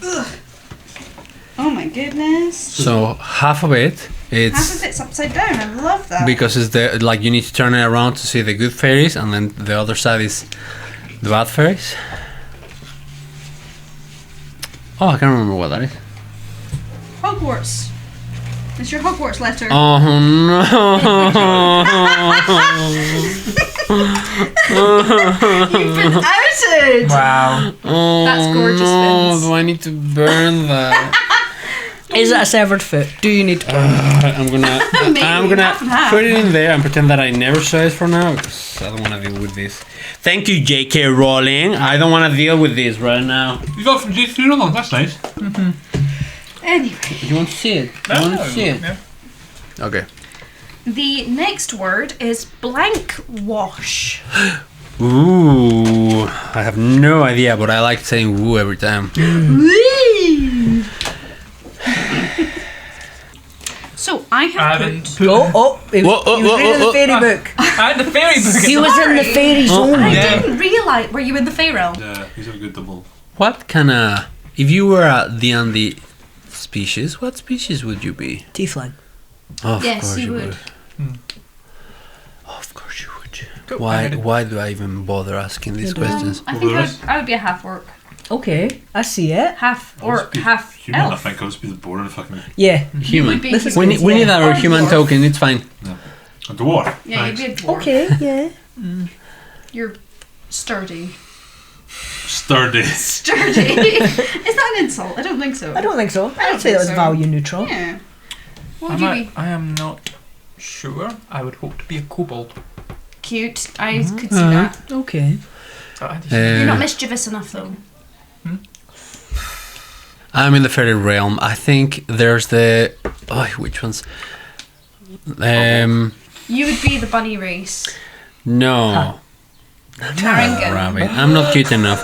Ugh. Oh my goodness. So half of it, Half it's of it's upside down. I love that. because it's the like you need to turn it around to see the good fairies, and then the other side is the bad fairies. Oh, I can't remember what that is. Hogwarts. It's your Hogwarts letter. Oh You've been outed. Wow. no! That's gorgeous, No, Vince. do I need to burn that? Is it a severed foot? Do you need to burn? I'm gonna Maybe I'm gonna half and half. put it in there and pretend that I never saw it for now because I don't want to deal with this. Thank you, J.K. Rowling. I don't want to deal with this right now. You got from J3 Roland, that's nice. Anyway, Do you want to see it? Do you want to see it? Yeah. Okay. the next word is blank wash. Ooh, I have no idea, but I like saying woo every time. So I I have haven't put. put. Oh, he was, Whoa, he was whoa, reading whoa, the fairy book. I had the fairy book. He was in the Sorry. fairy zone. I Yeah. didn't realise. Were you in the Fey realm? Yeah, he's a good double. What kind of... If you were the Andi species, what species would you be? Tiefling. Of Yes, course you you would. would. Hmm. Of course you would. Cool. Why do I even bother asking these questions? I Well, think there I is. would be a half orc, Okay, I see it. half I'll just orc, be half human, I elf. think I'll just be the boring fucking. Yeah. Human. would be This is human. We need our Or human dwarf. token, it's fine. A dwarf. Yeah, Thanks. you'd be a dwarf. Okay, yeah. You're sturdy. Sturdy. Sturdy. Is that an insult? I don't think so. I don't think so. I I'd don't say that was think so. value neutral. Yeah. What would you be? I am not sure. I would hope to be a kobold. Cute. I could see that. Okay. So I just- You're not Uh, mischievous enough though. I'm in the fairy realm. I think there's the... Oh, which ones? You would be the bunny race. No. Taranga. Rabbit. I'm not cute enough.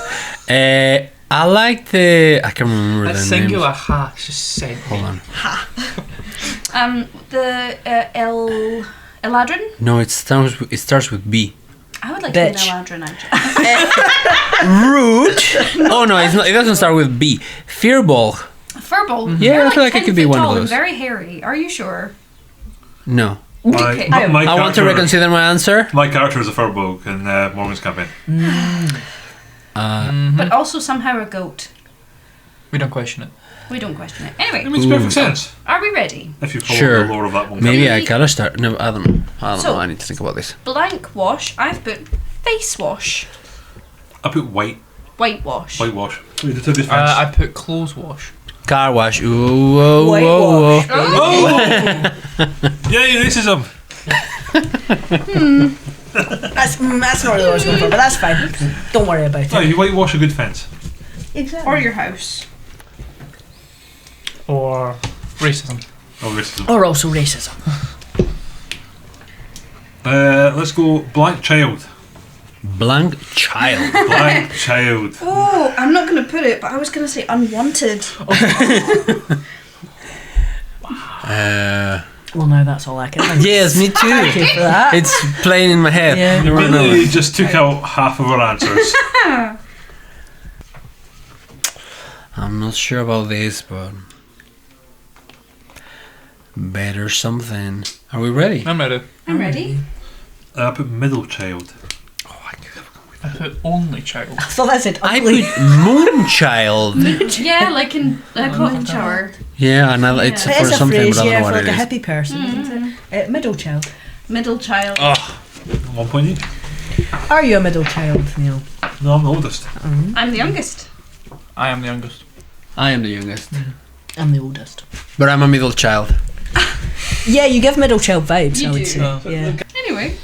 I like the... I can't remember that the singular names. ha just said me. Hold on. The Eladrin. No, it starts with B. I would like Bitch. to be an Eladrin actually. Root. Oh no, it's not. It doesn't start with B. Fearball. Furball. Yeah, You're I feel like it 10 could be feet one of tall and those. very hairy. Are you sure? No. Okay. My I want to character- reconsider my answer. My character is a furbog in Morgan's campaign. But also somehow a goat. We don't question it. We don't question it. It Anyway, makes perfect sense are we ready? if you follow Sure. the lore of that one. Maybe Can I we- gotta start. No, I don't know. So- I need to think about this. Blank wash. I've put face wash. I put Whitewash. whitewash. Wait, the defense. I put clothes wash. Car wash. Ooh, whoa, whoa, Whitewash. whoa. Oh! Yay, racism! That's not really what I was going for, but that's fine. Don't worry about No, it. you whitewash a good fence. Exactly. Or your house. Or racism. Oh, racism. Or also racism. Let's go Black Child. Blank child. Blank child. Oh, I'm not going to put it, but I was going to say unwanted. Well, now that's all I can think. Yes, me too. Thank you for that. It's playing in my head. Yeah. You really just took out half of our answers. I'm not sure about this, but better something. Are we ready? I'm ready. I'm ready. I put middle child. I put only child. I thought that said I ugly. put moonchild. Yeah, like in a cotton shower. Yeah, another. It's It for is a something, phrase, but I don't yeah, know for what like it a is. hippie person. Isn't it? Middle child. Middle child. 1 point each. Are you a middle child, Neil? No, I'm the oldest. I'm the youngest. I am the youngest. I am the youngest, I'm the oldest. but I'm a middle child. Yeah, you give middle child vibes, You I would do. say. Oh. Yeah. Anyway.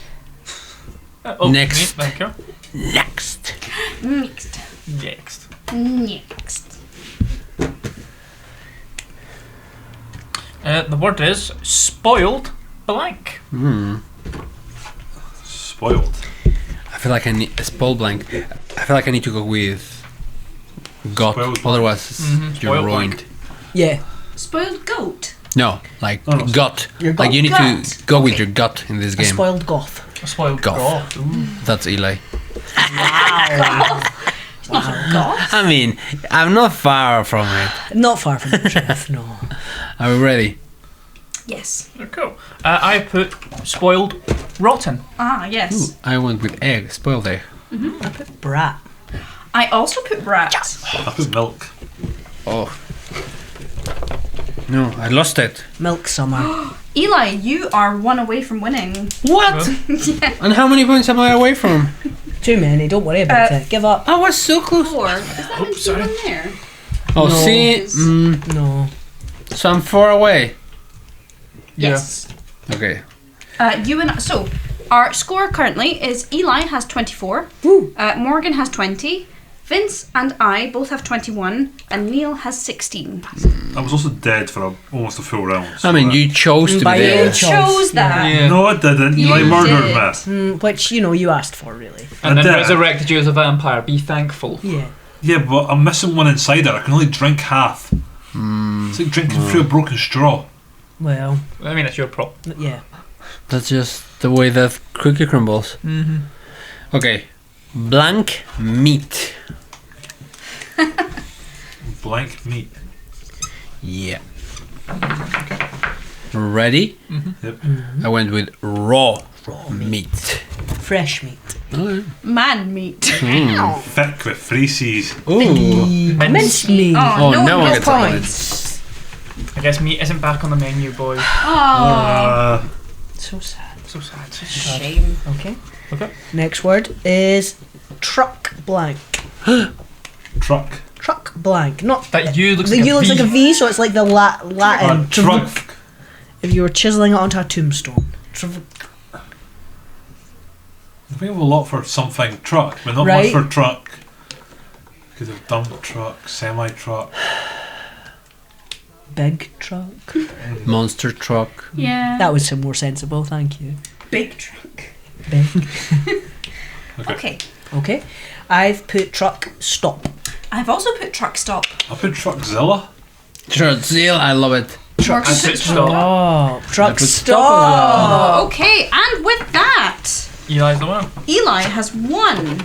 Next. Thank you. Next. Next. Next. Next. The word is spoiled blank. Spoiled. I feel like I need a spoiled blank. I feel like I need to go with got. Spoiled blank. Otherwise, you're Spoiled ruined. blank. Yeah. Spoiled goat. No, like Oh, no. gut. Your Like gut. you need Gut. to go with Okay. your gut in this A game. spoiled goth. A spoiled Goth. goth. Ooh. That's Eli. Goth. I mean, I'm not far from it. Not far from the truth, no. Are we ready? Yes. Cool. I put spoiled rotten. Ah, yes. I went with egg, spoiled egg. I put brat. I also put brat. I put milk. Oh. No, I lost it. Milk summer. Eli, you are one away from winning. What? And how many points am I away from? Too many, don't worry about it. Give up. I was so close. 4. Is that Oops, sorry. one there? Oh, No. see? No. So I'm 4 away. Yes. Okay. You and so our score currently is Eli has 24, Woo. Morgan has 20, Vince and I both have 21, and Neil has 16. I was also dead for almost a full round. so I mean, that- you chose to be By your there. own choice. Chose that. Yeah. No, I didn't. You Eli murdered did. me. Which, you asked for, really. And I then did. resurrected you as a vampire. Be thankful. Yeah. Yeah, but I'm missing one inside it. I can only drink half. It's like drinking through a broken straw. Well, I mean, it's your problem. yeah. That's just the way that cookie crumbles. Mm-hmm. Okay. Blank meat. Blank meat. Yeah. Ready? Yep. I went with raw meat. Fresh meat. Okay. Man meat. Thick with free C's. Ooh. Minced meat. Oh, no one no gets that points. I guess meat isn't back on the menu, boys. Oh, So sad. So sad. shame. Okay. Okay. Next word is truck blank. Truck. Truck blank. Not. That you looks The like U a looks V. like a V, so it's like the Latin. Truck. If you were chiseling it onto a tombstone. We have a lot for something truck, but not Right. much for truck. Could have dump truck, semi truck. Big truck. Monster truck. Yeah. That was some more sensible, thank you. Big truck. Big. Okay. Okay. I've put truck stop. I've also put truck stop. I put Truckzilla. Truckzilla, I love it. Morgan I put put stop. Oh, truck put stop. Okay, and with that, Eli's the one. Eli has won.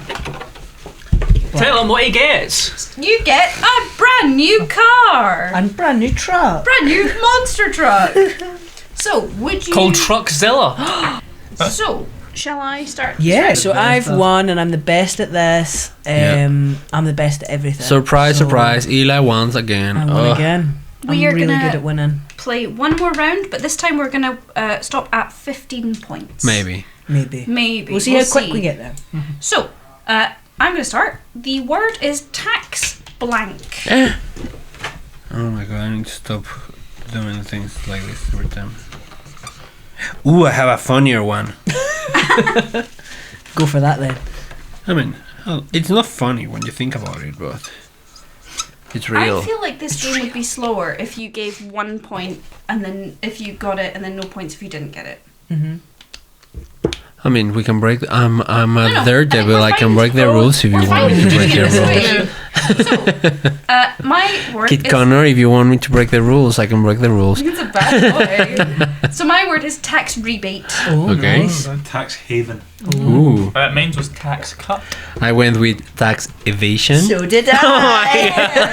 Tell him what he gets. You get a brand new car. And brand new truck. Brand new monster truck. So, would you... Called Truckzilla. So, shall I start? Yeah, so I've won and I'm the best at this. I'm the best at everything. Surprise, So surprise. Eli wins again. I won Ugh. again. We I'm are really gonna- good at winning. Play one more round, but this time we're going to stop at 15 points. Maybe. Maybe. Maybe. We'll see how quick we get there. So, I'm going to start. The word is tax blank. Oh my god, I need to stop doing things like this every time. Ooh, I have a funnier one. Go for that then. I mean, it's not funny when you think about it, but it's real. I feel like this game would be slower if you gave 1 point and then if you got it and then no points if you didn't get it. I mean, we can break. I'm a No, daredevil. we're I can fine. break their rules if you We're want me fine. to break their Yes, rules. So, my word Kid is... Connor, if you want me to break the rules, I can break the rules. He's a bad boy. So my word is tax rebate. Oh, Okay. nice. Tax haven. Ooh. Mine was tax cut. I went with tax evasion. So did I.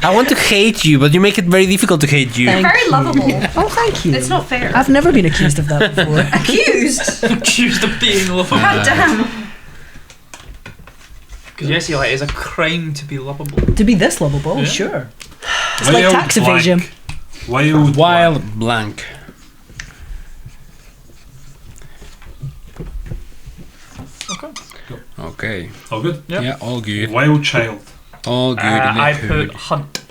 I want to hate you, but you make it very difficult to hate you. You're very lovable. Oh, thank you. It's not fair. I've never been accused of that before. Accused. Accused of being lovable. God damn. Because yes, Eli, it is a crime to be lovable. To be this lovable, Yeah. sure. It's like tax evasion. Wild blank. Okay. Okay. All good? Yep. Yeah, all good. Wild child. All good in the I hood. put hunt.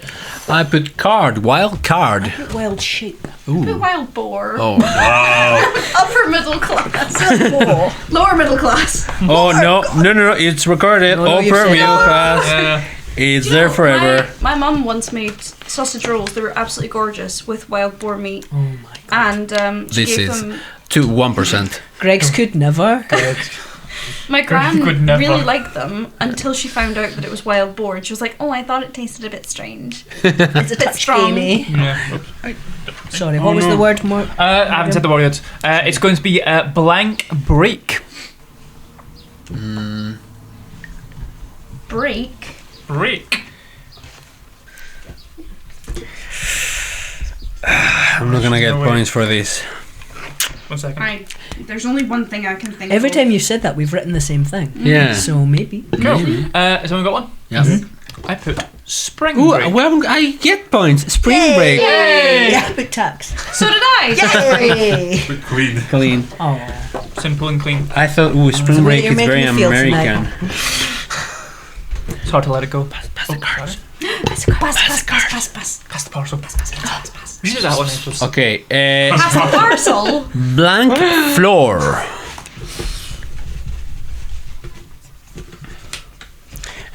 I put card. Wild card. Wild sheep. The Ooh. wild boar. Oh. Wow. Upper middle class. Lower middle class. Oh no! It's recorded. No, you Upper said middle it. class. Yeah. It's Do you there know, forever. My mum once made sausage rolls. They were absolutely gorgeous with wild boar meat. Oh my god. And she This gave is them... to 1%. Greg's could never. My gran Could never. really liked them until she found out that it was wild boar. And she was like, oh, I thought it tasted a bit strange. It's a bit strong. Amy. Yeah. Sorry, what was the word more? I haven't said the word yet. It's going to be blank break. Break. Break. I'm not gonna get No way. points for this. 1 second. There's only one thing I can think Every of. time you said that, we've written the same thing. Yeah. So maybe. Cool. Has anyone got one? Yeah. I put spring Ooh, break. well, I get points. Spring break. Yay! Yeah, big tax. So did I. Yay! But clean. Clean. Oh. Simple and clean. I thought, ooh, spring the way break you're is making very me feel tonight. American. It's hard to let it go. Pass the cards. Pass the parcel. We should do that one. Meeples. Okay. Pass the parcel. Blank floor.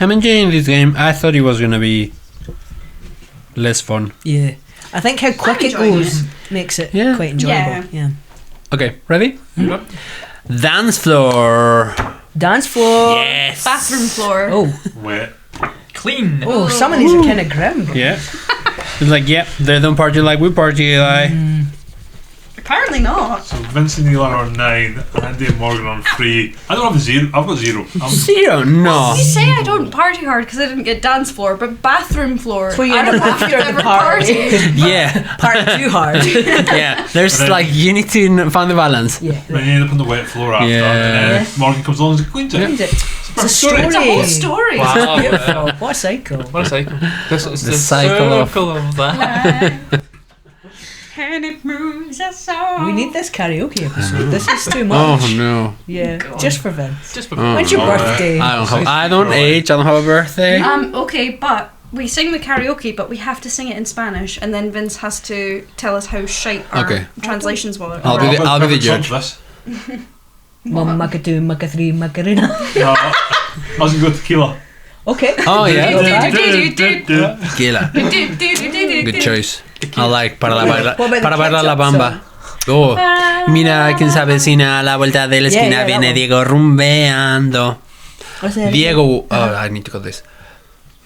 I'm enjoying this game. I thought it was gonna be less fun. Yeah. I think how quick it enjoying goes makes it Yeah. quite enjoyable. Yeah. Okay, ready? Yep. Dance floor. Dance floor. Yes. Bathroom floor. Oh. Wet. Clean. Oh, some of these are kind of grim. Yeah. It's like, yeah, they don't party like we party. Apparently not. So Vince and Neil are on 9, Andy and Morgan on 3. I don't have a 0. I've got 0. Zero. No. You say I don't party hard because I didn't get dance floor, but bathroom floor. So you're I don't have to you're the ever party. Yeah. Party too hard. Yeah. There's like, you need to find the balance. Yeah. Then you end up on the wet floor after. Yeah. And then Morgan comes along and says, "Queen's it." It's a story. It's a whole story. Wow. Beautiful. What a cycle. What a cycle. This is The the cycle of- circle of that. And it moves us on. We need this karaoke episode. This is too much. Oh no. Yeah. Just for Vince. Just for Oh, When's your no. birthday? I don't age. I don't have a birthday. Okay, but we sing the karaoke, but we have to sing it in Spanish, and then Vince has to tell us how shite our Okay. translations were. I'll be the- I'll be the judge. This. Maka 2, Maka 3, Macarena. No, I was going to go tequila. Okay. Oh yeah. Do-do-do-do-do. Tequila. Do-do-do-do-do. Good choice. I like para la baila, What about the para bailar la ketchup bamba. Oh, mira quién se avecina a la vuelta de la Yeah, esquina. yeah, that Viene one. Diego rumbeando. What's that? Diego. Oh, I need to cut this.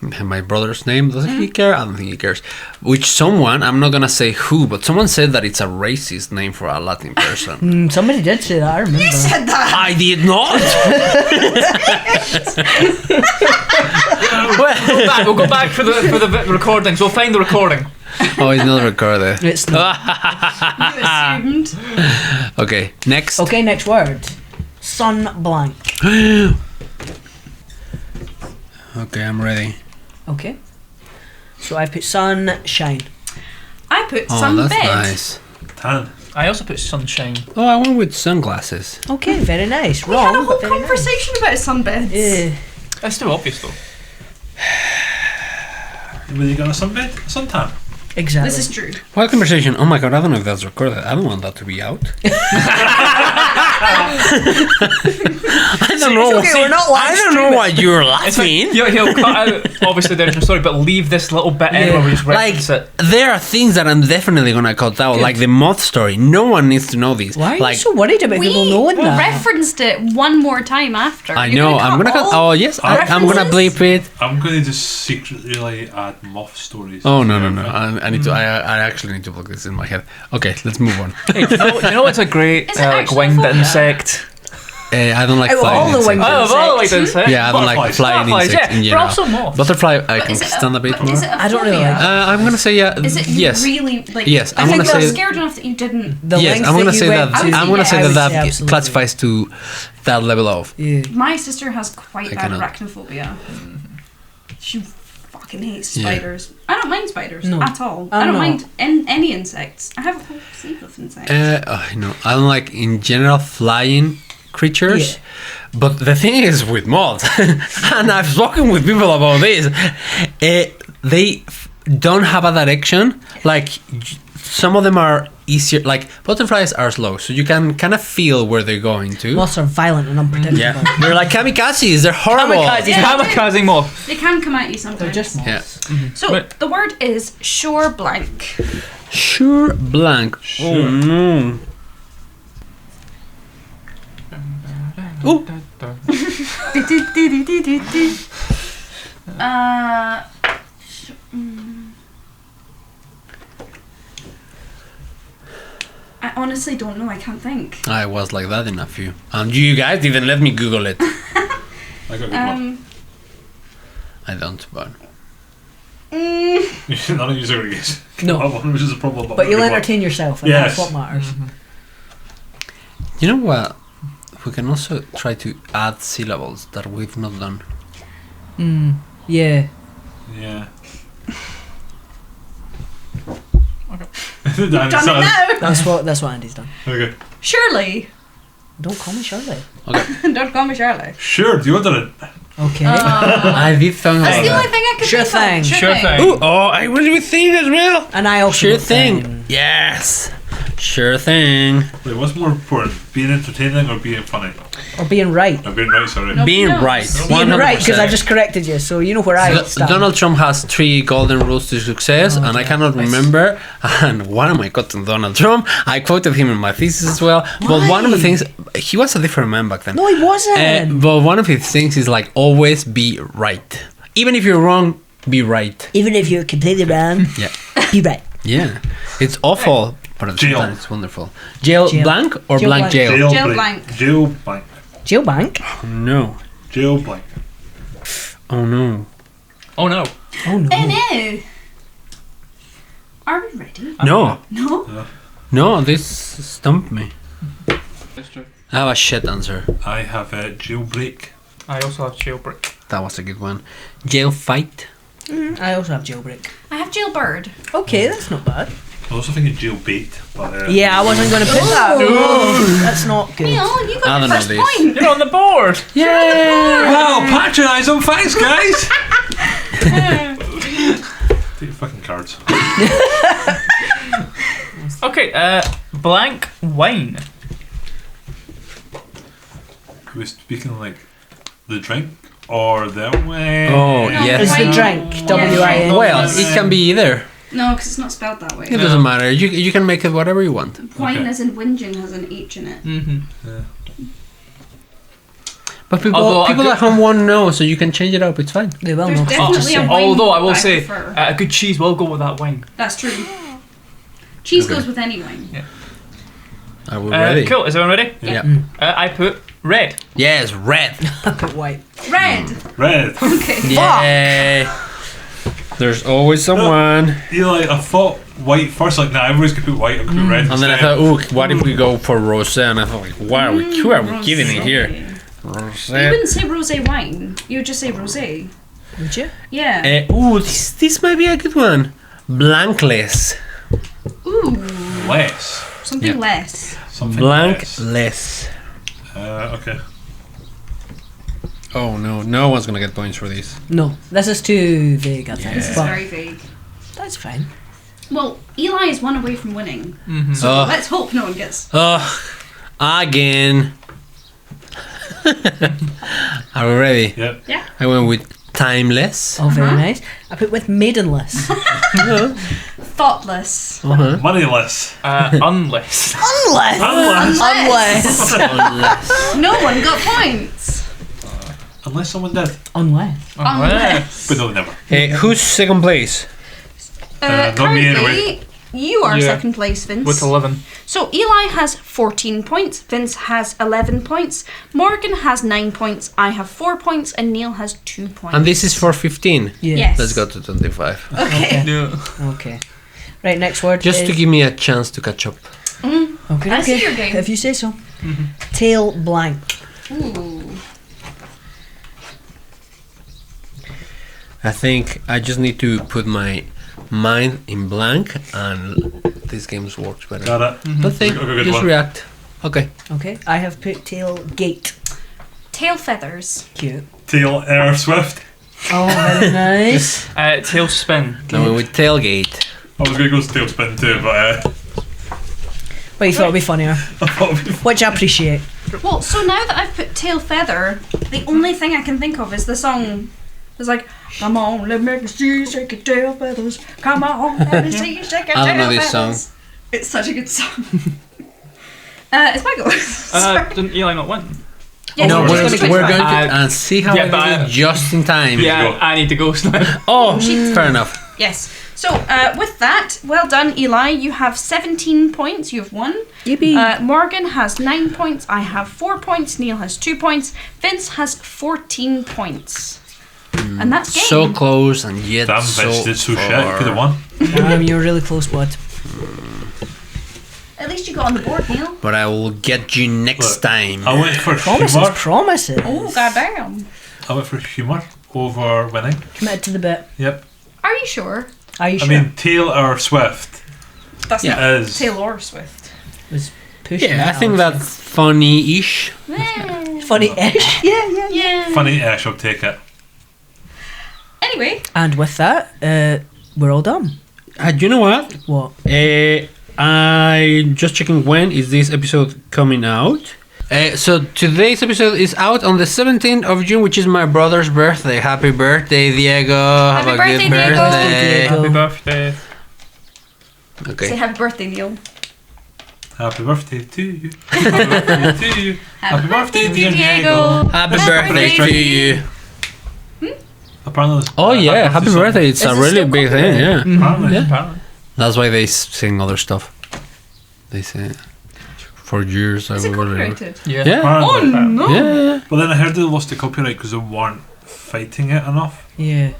My brother's name. Does he care? I don't think he cares. Which someone, I'm not gonna say who, but someone said that it's a racist name for a Latin person. Somebody did say that, I remember. You said that. I did not. We'll go back for the recordings. We'll find the recording. Oh, it's not recorded. It's not. You assumed. Okay, next. Okay, next word. Sun blank. Okay, I'm ready. Okay. So I put sunshine. I put Oh, sunbed. that's nice. Tan. I also put sunshine. Oh, I went with sunglasses. Okay, very nice. We had a Wrong, whole but very conversation about sunbeds. nice. Yeah. That's too obvious though. Were you going to sunbed? Suntan. Exactly. This is true. What conversation? Oh my god, I don't know if that's recorded. I don't want that to be out. I don't know. okay, we're not live I don't know streaming. why you're It's like, laughing. he'll cut out obviously the original story, but leave this little bit in where we just Like, reference it. there are things that I'm definitely gonna cut out, like the moth story. No one needs to know these. Why are like, you so worried about people knowing We that? referenced it one more time after. I You're know. I'm gonna cut. all Oh yes, I'm gonna references? bleep it. I'm going to just secretly like add moth stories. Oh no. I need to. I actually need to plug this in my head. Okay, let's move on. Hey, you know what's a great Is it like actually winged phobia? insect? I don't like Out of flying all the insects. winged Oh, of all like insects. insects. Yeah, I don't like Butterflies. flying Butterflies, insects in yeah. general. But also moths. Butterfly, I But can is it stand a bit more. Is it a I don't really phobia? like I'm gonna say Is it yes. really like? Yes, I I'm think gonna you're say- scared enough that you didn't. The Yes, lengths I'm gonna that you say went that. to- I'm gonna say I would that absolutely. classifies to that level of. Yeah. My sister has quite I bad cannot. arachnophobia. She fucking hates Yeah. spiders. I don't mind spiders No. at all. I'm I don't not. mind any insects. I have a whole sleeve of insects. No, I don't like in general flying creatures. Yeah. But the thing is with moths, and I've spoken with people about this, they don't have a direction. Like some of them are easier. Like butterflies are slow, so you can kind of feel where they're going to. Moths are violent and unpredictable. Yeah, they're like kamikazes. They're horrible. Kamikaze. Yeah, Kamikaze Moth. they can come at you sometimes. They're just Yeah. moths. So Wait. the word is sure blank. Sure blank. Oh no. Ooh. I honestly don't know. I can't think. I was like that in a few. And you guys didn't let me Google it. I got a good one. I don't, but. None of you are going to guess. No. That one, which is a problem. But you'll Good one. entertain yourself, and Yes. that's what matters. You know what? We can also try to add syllables that we've not done. Yeah. Yeah. Done it now. That's what Andy's done. Okay. Surely. Don't call me Shirley. Don't call me Shirley. Sure, deodorant. Okay. I did think That's about the only that. thing I could Sure think thing. of. Sure thing. Ooh, oh, I was with thing as well. And I also Sure wrote thing. down- Yes. Sure thing. Wait, what's more important? Being entertaining or being funny? Or being right. I've been right, sorry. No. Being knows? right. Being right, because I 100%. just corrected you, so you know where I stand. Donald Trump has 3 golden rules to success, and I cannot remember. And one of my quotes on Donald Trump, I quoted him in my thesis as well. But one of the things, he was a different man back then. No, he wasn't. But one of his things is like always be right. Even if you're wrong, be right. Even if you're completely wrong, Yeah. be right. Yeah. It's awful, but at the same Jail. time it's wonderful. Jail, Jail. blank or Jail blank blank. jail? Jail blank. Jail blank. Jail bank? No. Jail blank. Oh no. Oh no. Oh no. No. Are we ready? No. No. No, this stumped me. I have a shit answer. I have a jailbreak. I also have jailbreak. That was a good one. Jail fight. I also have jailbreak. I have jailbird. Okay, that's not bad. I was also thinking jailbait, but Yeah, I wasn't going to pick that. Oh, that's not good. Neil, you I got don't the know first this. point. You're on the board. Wow, patronise them, thanks guys! Take your fucking cards. Okay, blank wine. Are we speaking like the drink or the way? Oh, No, yes. It's the wine. drink. W-I-N. Well, it can be either. No, because it's not spelled that way. It doesn't matter. You can make it whatever you want. Wine Okay. as in whinging has an H in it. Mm-hmm. But people Although a people good- at home won't know, so you can change it up. It's fine. They will There's know. definitely a wine Although I will that say, prefer. a good cheese will go with that wine. That's true. Cheese Okay. goes with any wine. Are we ready? Cool. Is everyone ready? Yeah. I put red. Yes, red. I put white. Red. Red. Okay. Yay. There's always someone. Eli, I thought white first, like, nah, everybody's gonna put white, I'm gonna put red. And then I instead. thought, ooh, what if we go for rosé? And I thought, like, who are we giving it here? You Rosé. wouldn't say rosé wine. You would just say rosé. Would you? Yeah. Ooh, this might be a good one. Blankless. Ooh. Less. Something Yeah. less. Something less. Blankless. Okay. Oh no, no one's gonna get points for this. No, this is too vague, I think. This is But very vague. that's fine. Well, Eli is one away from winning. Mm-hmm. So Oh. let's hope no one gets. Again. Are we ready? Yep. Yeah. I went with timeless. Oh, very nice. I put with maidenless. Thoughtless. Moneyless. Unless. Unless. No one got points. Unless someone did. Unless. But no, never. Hey, who's second place? Not me anyway. Currently, you are Yeah. second place, Vince. With 11. So Eli has 14 points, Vince has 11 points, Morgan has 9 points, I have 4 points, and Neil has 2 points. And this is for 15. Yeah. Yes. Let's go to 25. Okay. No. Okay. Right, next word. Just to is- give me a chance to catch up. Okay, I see okay. your game. If you say so. Tail blank. Ooh. I think I just need to put my mind in blank and this game works better. Got it. Don't think, Okay, good just one. react. Okay. Okay, I have put tail gate. Tail feathers. Cute. Tail Air Swift. Oh, very nice. Tailspin. Now we're with tailgate. I was going to go with Tailspin too, but But you thought it'd be funnier, I thought it'd be which I appreciate. Well, so now that I've put tail feather, the only thing I can think of is the song. It's like, come on, let me see you shake your tail feathers. Come on, let me see you shake your tail I don't know this feathers. song. It's such a good song. It's my go. Sorry. Didn't Eli not win? Yeah, No, so we're just going gonna to go. and see how Yeah, I but did I- it just in time. Yeah, go. I need to go now. Oh, fair enough. Yes. So, with that, well done, Eli. You have 17 points. You've won. Yippee. Morgan has 9 points. I have 4 points. Neil has 2 points. Vince has 14 points. And that's game. So close and yet damn so bitch did so shit. far. Could have won. You're really close, bud. At least you got on the board, Neil. But I will get you next Look, time. I went for Promises, humour. promises. Oh, goddamn. I went for humour over winning. Committed to the bit. Yep. Are you sure? Are you I sure? mean, Tail or Swift That's Yeah. not is. Taylor Swift. was pushing Yeah, I that think on. that's funny-ish. Funny-ish. Yeah. Yeah. Funny-ish, I'll take it. Anyway, And with that, we're all done. Do you know what? What? I just checking when is this episode coming out. So today's episode is out on the 17th of June, which is my brother's birthday. Happy birthday, Diego! Have a Happy good birthday, Diego. birthday. Happy birthday. say Okay. happy birthday, Neil. Happy birthday to you. Happy birthday to you. Happy birthday, dear Diego. Happy birthday to you. Apparently, Oh yeah, happy song. birthday! It's a Is it really still big thing. Yeah. Apparently. Apparently. That's why they sing other stuff. They say for years. Is it whatever. copyrighted? Yeah. Yeah. Apparently. no. Yeah. But then I heard they lost the copyright because they weren't fighting it enough. Yeah.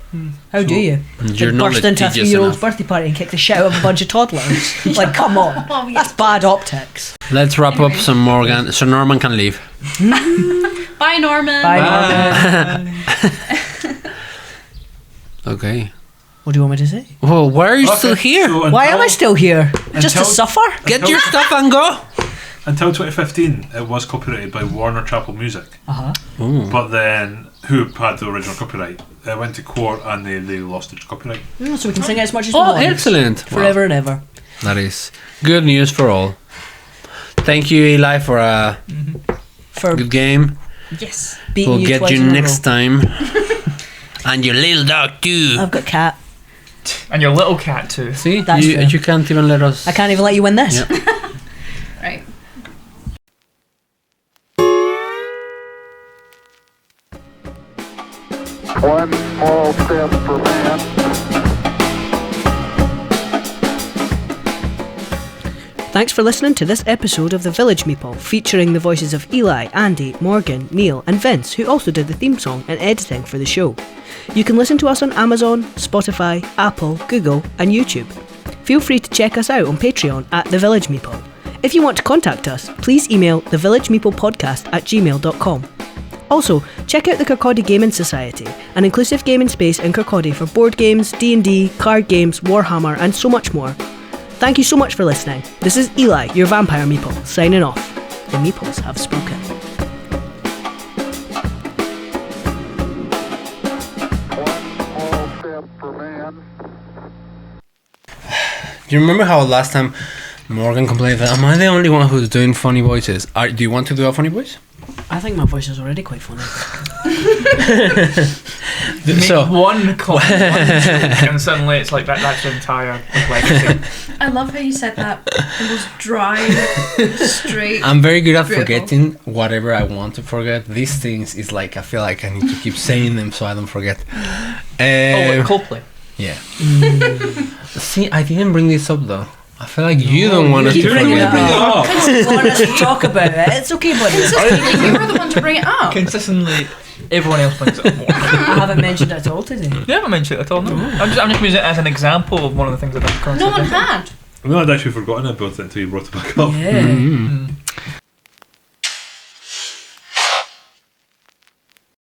How do So- you? You're Like not burst into a litigious 3-year-old's enough. birthday party and kick the shit out of a bunch of toddlers. Like, come on. Oh, That's bad optics. Let's wrap up Anyway. some Morgan, so Norman can leave. Bye, Norman. Bye, Norman. Okay. What do you want me to say? Well, why are you Okay, still here? so Why am I still here? Just to until- suffer? Get your stuff and go. Until 2015, it was copyrighted by Warner Chappell Music. Uh-huh. But then, who had the original copyright? It went to court and they lost its copyright. So we can sing it as much as we Oh, want. excellent. Forever and ever. Wow. That is good news for all. Thank you, Eli, for a For good game. Yes. beating We'll you get twice you in a next row. time. And your little dog, too. I've got cat. And your little cat too. See? That's You, fair. you can't even let us. I can't even let you win this. Yep. Right. One small step for man. Thanks for listening to this episode of The Village Meeple, featuring the voices of Eli, Andi, Morgan, Neil, and Vince, who also did the theme song and editing for the show. You can listen to us on Amazon, Spotify, Apple, Google, and YouTube. Feel free to check us out on Patreon at The Village Meeple. If you want to contact us, please email thevillagemeeplepodcast@gmail.com. Also, check out the Kirkcaldy Gaming Society, an inclusive gaming space in Kirkcaldy for board games, D&D, card games, Warhammer, and so much more. Thank you so much for listening. This is Eli, your vampire Meeple, signing off. The Meeples have spoken. One small step for man. Do you remember how last time Morgan complained that am I the only one who's doing funny voices? Do you want to do a funny voice? I think my voice is already quite funny. So one comment, and suddenly it's like that's your entire legacy. I love how you said that. It was dry, straight. I'm very good at Beautiful. forgetting whatever I want to forget. These things is like I feel like I need to keep saying them so I don't forget. Wait, Coldplay. Yeah. See, I didn't bring this up though. I feel like you don't want us to forget. You want us to talk about it. It's okay, buddy. You were the one to bring it up. Consistently, everyone else brings it up more. I haven't mentioned it at all today. You haven't mentioned it at all, no. I'm just using it as an example of one of the things that I've No one had. I know I'd actually forgotten about it until you brought it back up. Yeah.